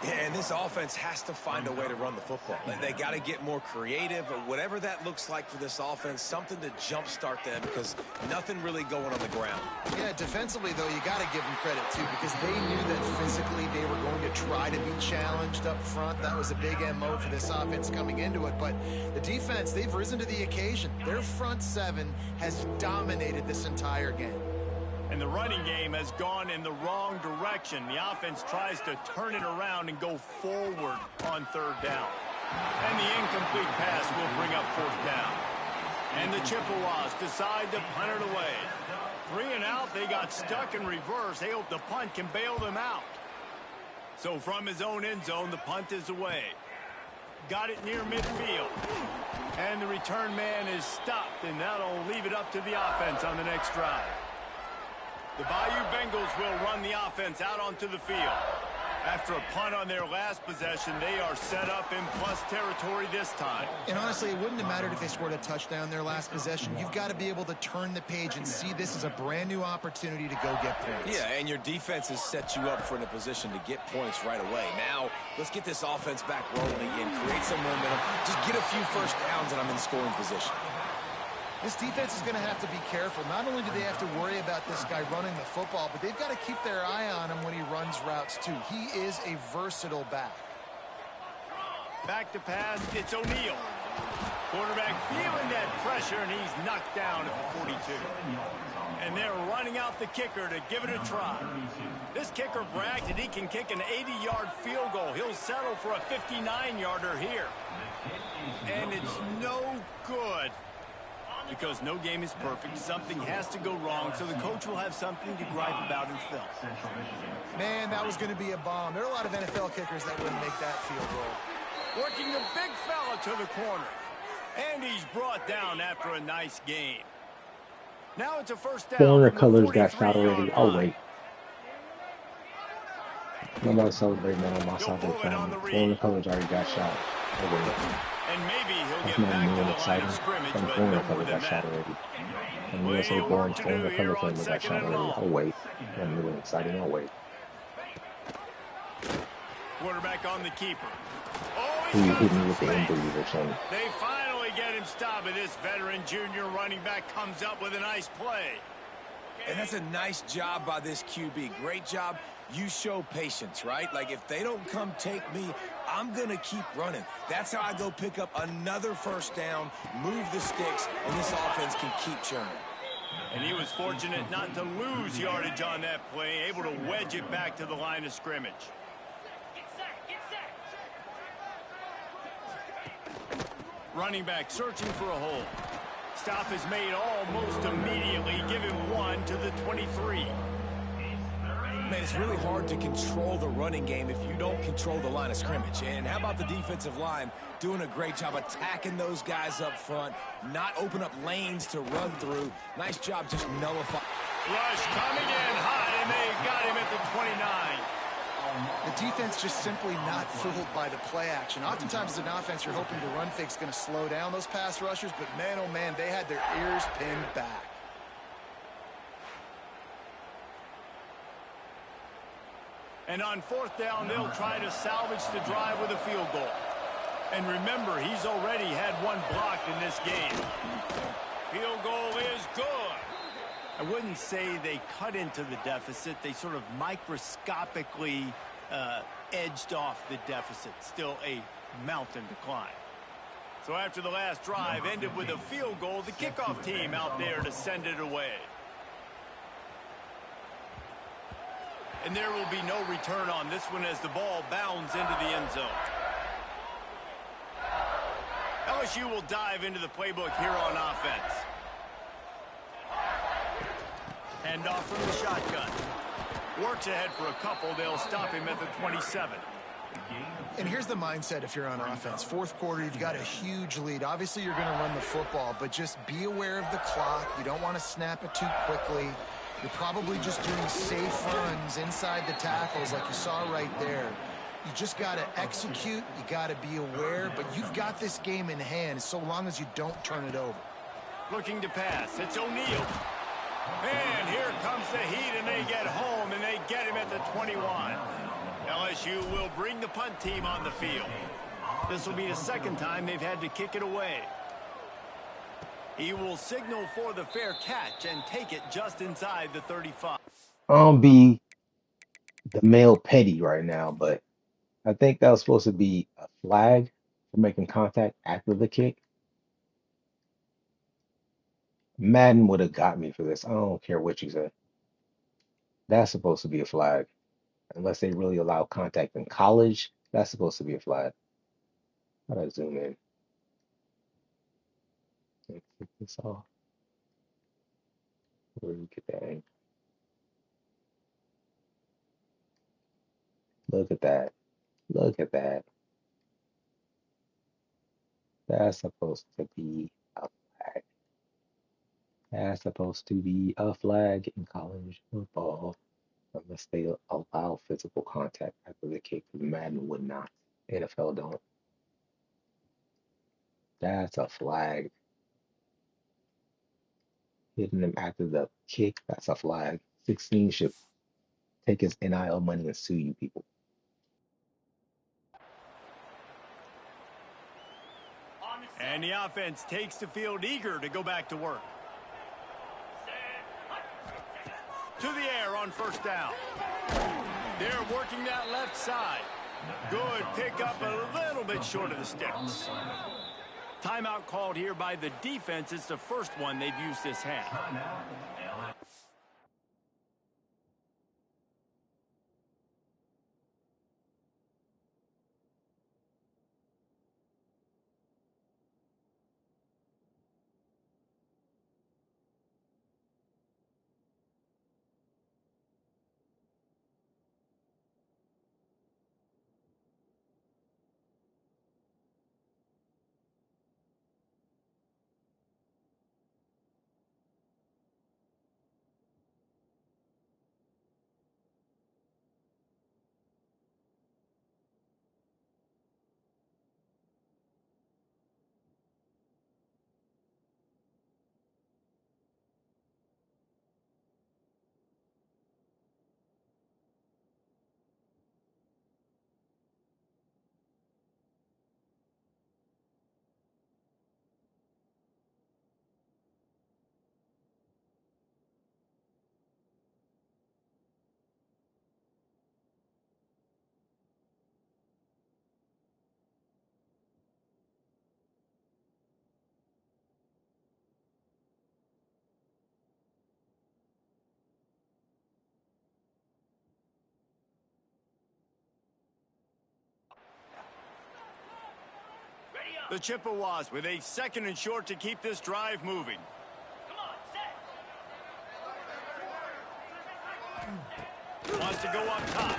Yeah, and this offense has to find a way to run the football. They got to get more creative, or whatever that looks like for this offense, something to jumpstart them, because nothing really going on the ground. Yeah, defensively, though, you got to give them credit, too, because they knew that physically they were going to try to be challenged up front. That was a big MO for this offense coming into it. But the defense, they've risen to the occasion. Their front 7 has dominated this entire game. And the running game has gone in the wrong direction. The offense tries to turn it around and go forward on 3rd down. And the incomplete pass will bring up 4th down. And the Chippewas decide to punt it away. 3 and out, they got stuck in reverse. They hope the punt can bail them out. So from his own end zone, the punt is away. Got it near midfield. And the return man is stopped, and that'll leave it up to the offense on the next drive. The Bayou Bengals will run the offense out onto the field. After a punt on their last possession, they are set up in plus territory this time. And honestly, it wouldn't have mattered if they scored a touchdown their last possession. You've got to be able to turn the page and see this as a brand new opportunity to go get points. Yeah, and your defense has set you up for in a position to get points right away. Now, let's get this offense back rolling again, create some momentum, just get a few first downs, and I'm in scoring position. This defense is going to have to be careful. Not only do they have to worry about this guy running the football, but they've got to keep their eye on him when he runs routes, too. He is a versatile back. Back to pass, it's O'Neal. Quarterback feeling that pressure, and he's knocked down at the 42. And they're running out the kicker to give it a try. This kicker bragged that he can kick an 80-yard field goal. He'll settle for a 59-yarder here. And it's no good. Because no game is perfect. Something has to go wrong, so the coach will have something to gripe about in film. Man, that was going to be a bomb. There are a lot of NFL kickers that wouldn't make that field goal. Working the big fella to the corner. And he's brought down after a nice gain. Now it's a first down. Corner colors got shot already. Oh, wait. Nobody celebrating that on my side of the family. Corner colors already got shot. Oh, wait. And maybe he'll That's get not back to really the line exciting. of scrimmage, Some but corner no color more than got shot that. already. And you say boring corner color thing that got shot already. Oh, wait. That's really exciting. Oh, wait. Quarterback on the keeper. Who you hitting with the injuries or something? They finally get him stopped, and this veteran junior running back comes up with a nice play. And that's a nice job by this QB. Great job. You show patience, right? Like, if they don't come take me, I'm going to keep running. That's how I go pick up another first down, move the sticks, and this offense can keep churning. And he was fortunate not to lose yardage on that play, able to wedge it back to the line of scrimmage. Running back searching for a hole. Stop is made almost immediately. Give him 1 to the 23. Man, it's really hard to control the running game if you don't control the line of scrimmage. And how about the defensive line doing a great job attacking those guys up front, not open up lanes to run through. Nice job just nullifying. Rush coming in hot, and they got him at the 29. The defense just simply not fooled by the play action. Oftentimes as an offense, you're hoping the run fake's going to slow down those pass rushers, but man, oh man, they had their ears pinned back. And on 4th down, they'll try to salvage the drive with a field goal. And remember, he's already had 1 blocked in this game. Field goal is good. I wouldn't say they cut into the deficit. They sort of microscopically edged off the deficit. Still a mountain to climb. So after the last drive ended with a field goal, the kickoff team out there to send it away. And there will be no return on this one as the ball bounds into the end zone. LSU will dive into the playbook here on offense. Hand off from the shotgun. Works ahead for a couple. They'll stop him at the 27. And here's the mindset if you're on offense. Fourth quarter, you've got a huge lead. Obviously, you're going to run the football, but just be aware of the clock. You don't want to snap it too quickly. You're probably just doing safe runs inside the tackles like you saw right there. You just got to execute. You got to be aware, but you've got this game in hand so long as you don't turn it over. Looking to pass. It's O'Neal. And here comes the heat, and they get home, and they get him at the 21. LSU will bring the punt team on the field. This will be the second time they've had to kick it away. He will signal for the fair catch and take it just inside the 35. I don't be the male petty right now, but I think that was supposed to be a flag for making contact after the kick. Madden would have got me for this. I don't care what you say. That's supposed to be a flag. Unless they really allow contact in college, that's supposed to be a flag. How do I zoom in? Click this off. Where do you get that angle? Look at that. Look at that. That's supposed to be a flag. That's supposed to be a flag in college football. Unless they allow physical contact after the kick, because Madden would not. NFL don't. That's a flag. Hitting them after the kick, that's a flag. 16 should take his NIL money and sue you people. And the offense takes the field eager to go back to work. To the air on first down. They're working that left side. Good pickup, a little bit short of the sticks. Timeout called here by the defense. It's the first one they've used this half. The Chippewas with a second and short to keep this drive moving. Wants to go up top.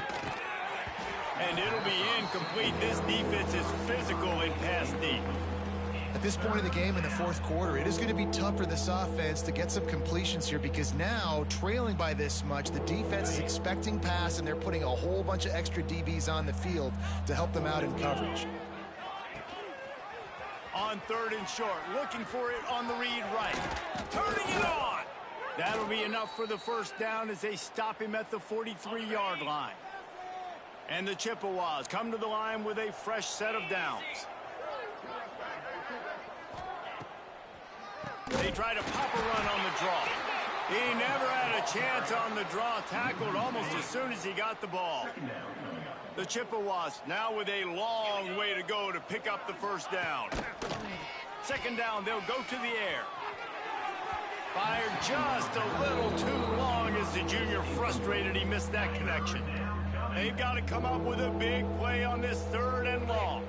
And it'll be incomplete. This defense is physical and pass deep. At this point in the game in the fourth quarter, it is going to be tough for this offense to get some completions here because now, trailing by this much, the defense is expecting pass, and they're putting a whole bunch of extra DBs on the field to help them out in coverage. On third and short, looking for it on the read right. Turning it on. That'll be enough for the first down as they stop him at the 43-yard line. And the Chippewas come to the line with a fresh set of downs. They try to pop a run on the draw. He never had a chance on the draw, tackled almost as soon as he got the ball. The Chippewas now with a long way to go to pick up the first down. Second down, they'll go to the air. Fired just a little too long as the junior frustrated he missed that connection. They've got to come up with a big play on this third and long.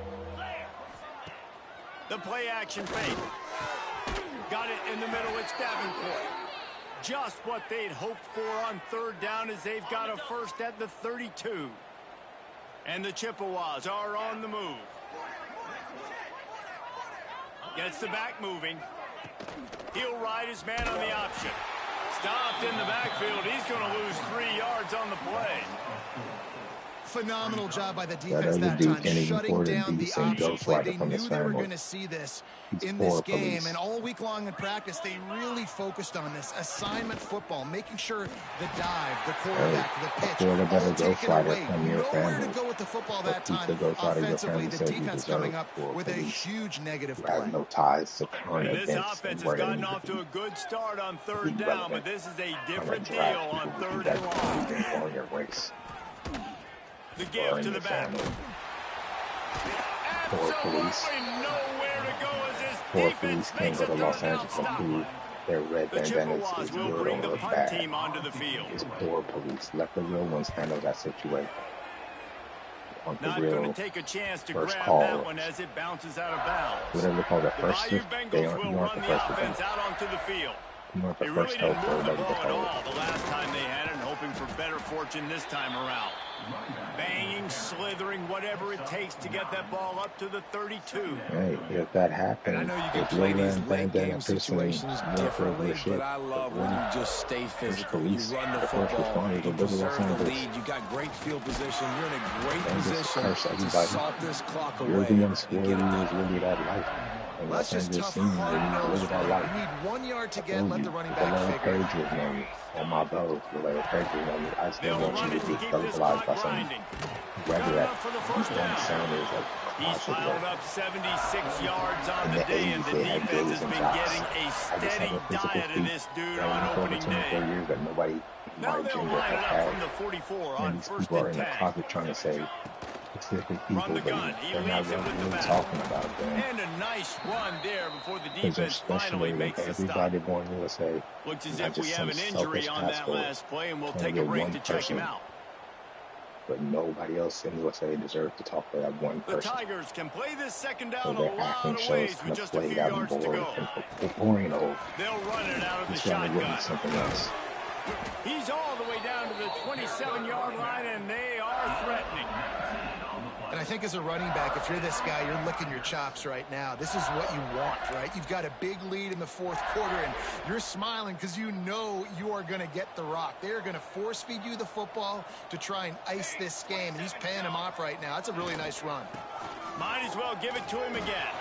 The play action fake. Got it in the middle. It's Davenport. Just what they'd hoped for on third down as they've got a first at the 32. And the Chippewas are on the move. Gets the back moving. He'll ride his man on the option. Stopped in the backfield. He's going to lose 3 yards on the play. Phenomenal job by the defense that time, shutting down the option play. They knew they were going to see this in this game, and all week long in practice, they really focused on this assignment football, making sure the dive, the quarterback, the pitch, all taken away. Nowhere to go with the football that time. Offensively, the defense coming up with a huge negative play. No ties to current events. This offense has gotten off to a good start on third down, but this is a different deal on third and long. The give to the back. Absolutely nowhere to go as this defense makes a third down stop. The Chippewas will bring the punt team onto the field. It's poor police. Let the real ones handle that situation. Not going to take a chance to grab that one as it bounces out of bounds. Whatever they call the first shift, they will run the offense out onto the field. They really didn't move the ball at all the last time they had it, and hoping for better fortune this time around. Banging, slithering, whatever it takes to get that ball up to the 32. Hey, if that happens, I know you can play these late game situations differently, but I love when you just stay physical. You run the football, you preserve the lead, you got great field position, you're in a great position to salt this clock away. You're the one scoring is really that life. That's just tough, hard-nosed. You need 1 yard to get, let the running back figure it. On my bow, I still want you to be televised by some regular sounders like he's piled up 76 yards on the day, and the defense has been getting a steady diet of this dude on opening day. Now they'll line it up from the 44 on first and 10. Trying to say specific people, run the gun. He leaves it with the back. Talking about them. And a nice run there before the defense finally makes the stop. USA, looks as if we have an injury on that last play, and we'll take a break to check him out. But nobody else in USA deserves to talk to that one person. The Tigers can play this second down a lot of ways with just a few yards to go. They'll run it out of the shotgun. He's all the way down to the 27-yard line, and they are threatening. And I think as a running back, if you're this guy, you're licking your chops right now. This is what you want, right? You've got a big lead in the fourth quarter, and you're smiling because you know you are going to get the rock. They're going to force-feed you the football to try and ice this game, and he's paying him off right now. That's a really nice run. Might as well give it to him again.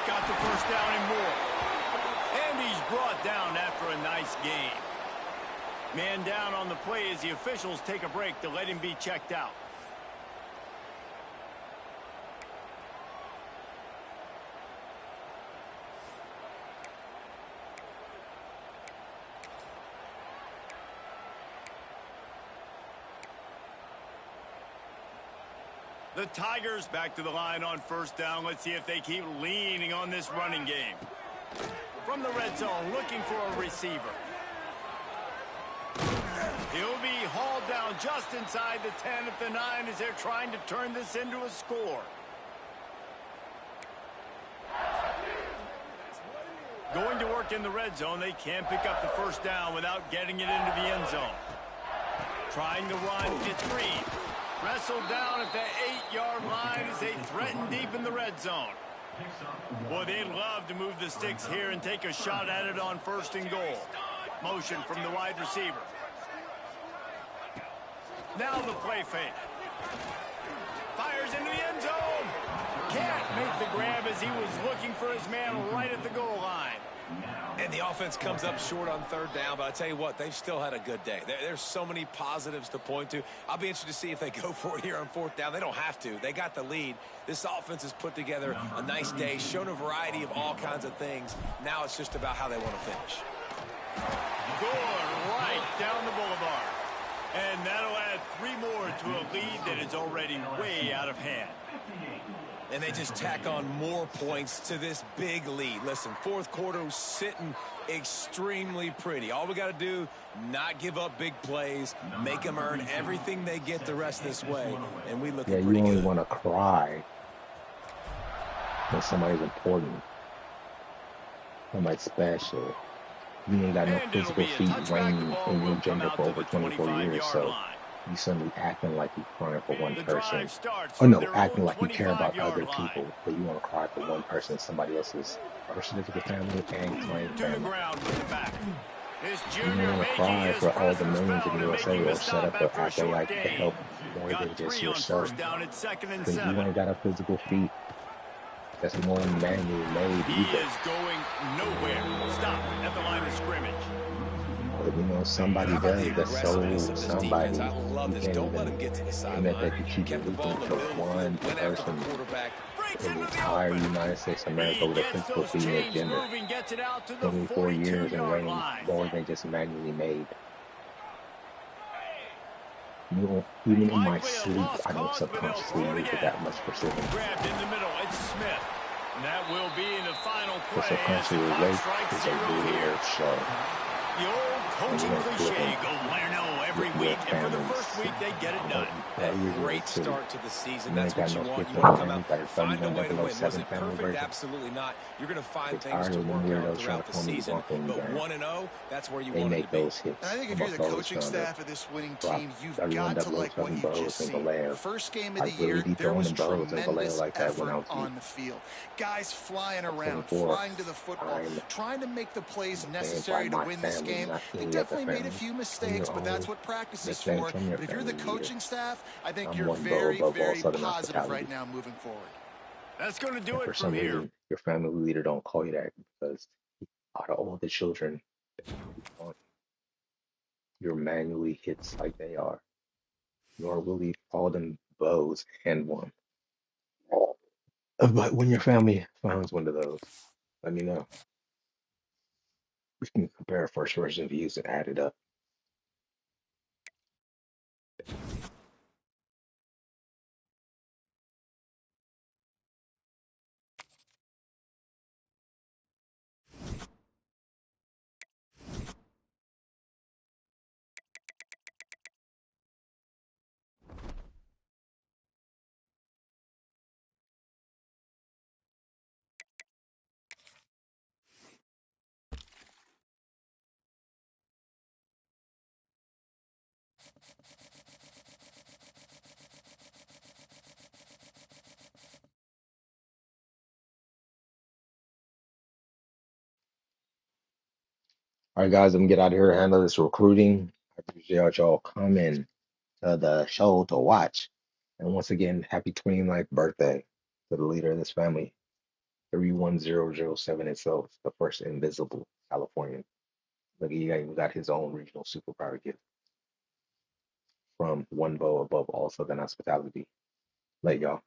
Got the first down and more. And he's brought down after a nice game. Man down on the play as the officials take a break to let him be checked out. The Tigers back to the line on first down. Let's see if they keep leaning on this running game. From the red zone, looking for a receiver. He'll be hauled down just inside the 10 at the 9 as they're trying to turn this into a score. Going to work in the red zone. They can't pick up the first down without getting it into the end zone. Trying to run. It's Green. Wrestled down at the 8-yard line as they threaten deep in the red zone. Boy, they'd love to move the sticks here and take a shot at it on first and goal. Motion from the wide receiver. Now the play fake. Fires into the end zone. Can't make the grab as he was looking for his man right at the goal line. And the offense comes up short on third down, but I tell you what, they've still had a good day. There's so many positives to point to. I'll be interested to see if they go for it here on fourth down. They don't have to. They got the lead. This offense has put together a nice day, shown a variety of all kinds of things. Now it's just about how they want to finish. Going right down the boulevard. And that'll add 3 more to a lead that is already way out of hand. And they just tack on more points to this big lead. Listen, fourth quarter was sitting extremely pretty. All we got to do, not give up big plays, make them earn everything they get the rest this way, and we look pretty good. You only want to cry when somebody's important, somebody special. You ain't got no And it'll physical be a feet touchback. The reigning ball in your will come gender out for to over the 24 years. 25-yard So line. you suddenly acting like you're crying for one The drive person. starts Oh from no, their own acting like you care about 25-yard other line. people, but you want to cry for one person, somebody else's birth certificate family and claim To the family. ground with the back. This You don't junior want to making cry his for all the presence millions in felt the and USA making the or set stop up for after a acting short like to gain. help more Got than just 3 on yourself first down at 2nd and because you 7. ain't got a physical feat that's more manually made He either. is going nowhere. Stop at the line of scrimmage. But you know, And somebody how about the does. That's aggressiveness so of this defense? I somebody. love You this. can't Don't let even him get to the admit sideline. that you keep Kept the ball losing in the to middle of the field, one went after the person quarterback. Breaks in the into the entire open. United States of America He with a gets physical those feat in their chains gender. moving, gets it out to the 24 years and 42-yard reigning line. more than just manually made. You know, even in my Likely a sleep, lost I don't cause, but they'll subconsciously throw it move with again. that much precision. Grabbed in the middle. It's Smith. And that will be the final The play as the subconscious clock wake strikes is a 0 here. little slow, The old and you coaching ain't cliche, flipping go 1-0 with every your week. And for the first family's week, they get it done. A usually great silly. start to the season. You That's ain't got what you no want. kids You in the want to come out, family got a find a way to win. Was 31007 it family perfect? breakup. Absolutely not. You're going to Get find things tired to of them work on weirdos trying to throughout the call me season. Bronco But Gang. 1-0, that's where you They want him to make be. those And I hits. think if I'm a you're the Bows coaching founder. staff of this winning Drop team, you've got to like what 31007 you've Bows just and seen. Vallejo. First game of I the really year, be there throwing was them Bows and Vallejo tremendous like that when effort I was deep. on the field. Guys flying At around, 24, flying to the football, I'm trying to make the plays saying by necessary to my win this family, game. not They any other definitely made a family. few On mistakes, your but that's own, what practice is mistakes for. from your But if you're the family leader. coaching staff, I think I'm you're one bow very, above all very Southern positive right hospitality. now moving forward. That's going to do And it for from some here. reason, your family leader don't call you that because out of all the children, you're manually hits like they are. Nor will he call them bows and one. But when your family finds one of those, let me know. We can compare first version views and add it up. All right, guys, I'm gonna get out of here, handle this recruiting. I appreciate y'all coming to the show to watch. And once again, happy 29th birthday to the leader of this family, 31007 itself, the first invisible Californian. Look, he even got his own regional superpower gift from one bow above all Southern hospitality. Late, y'all.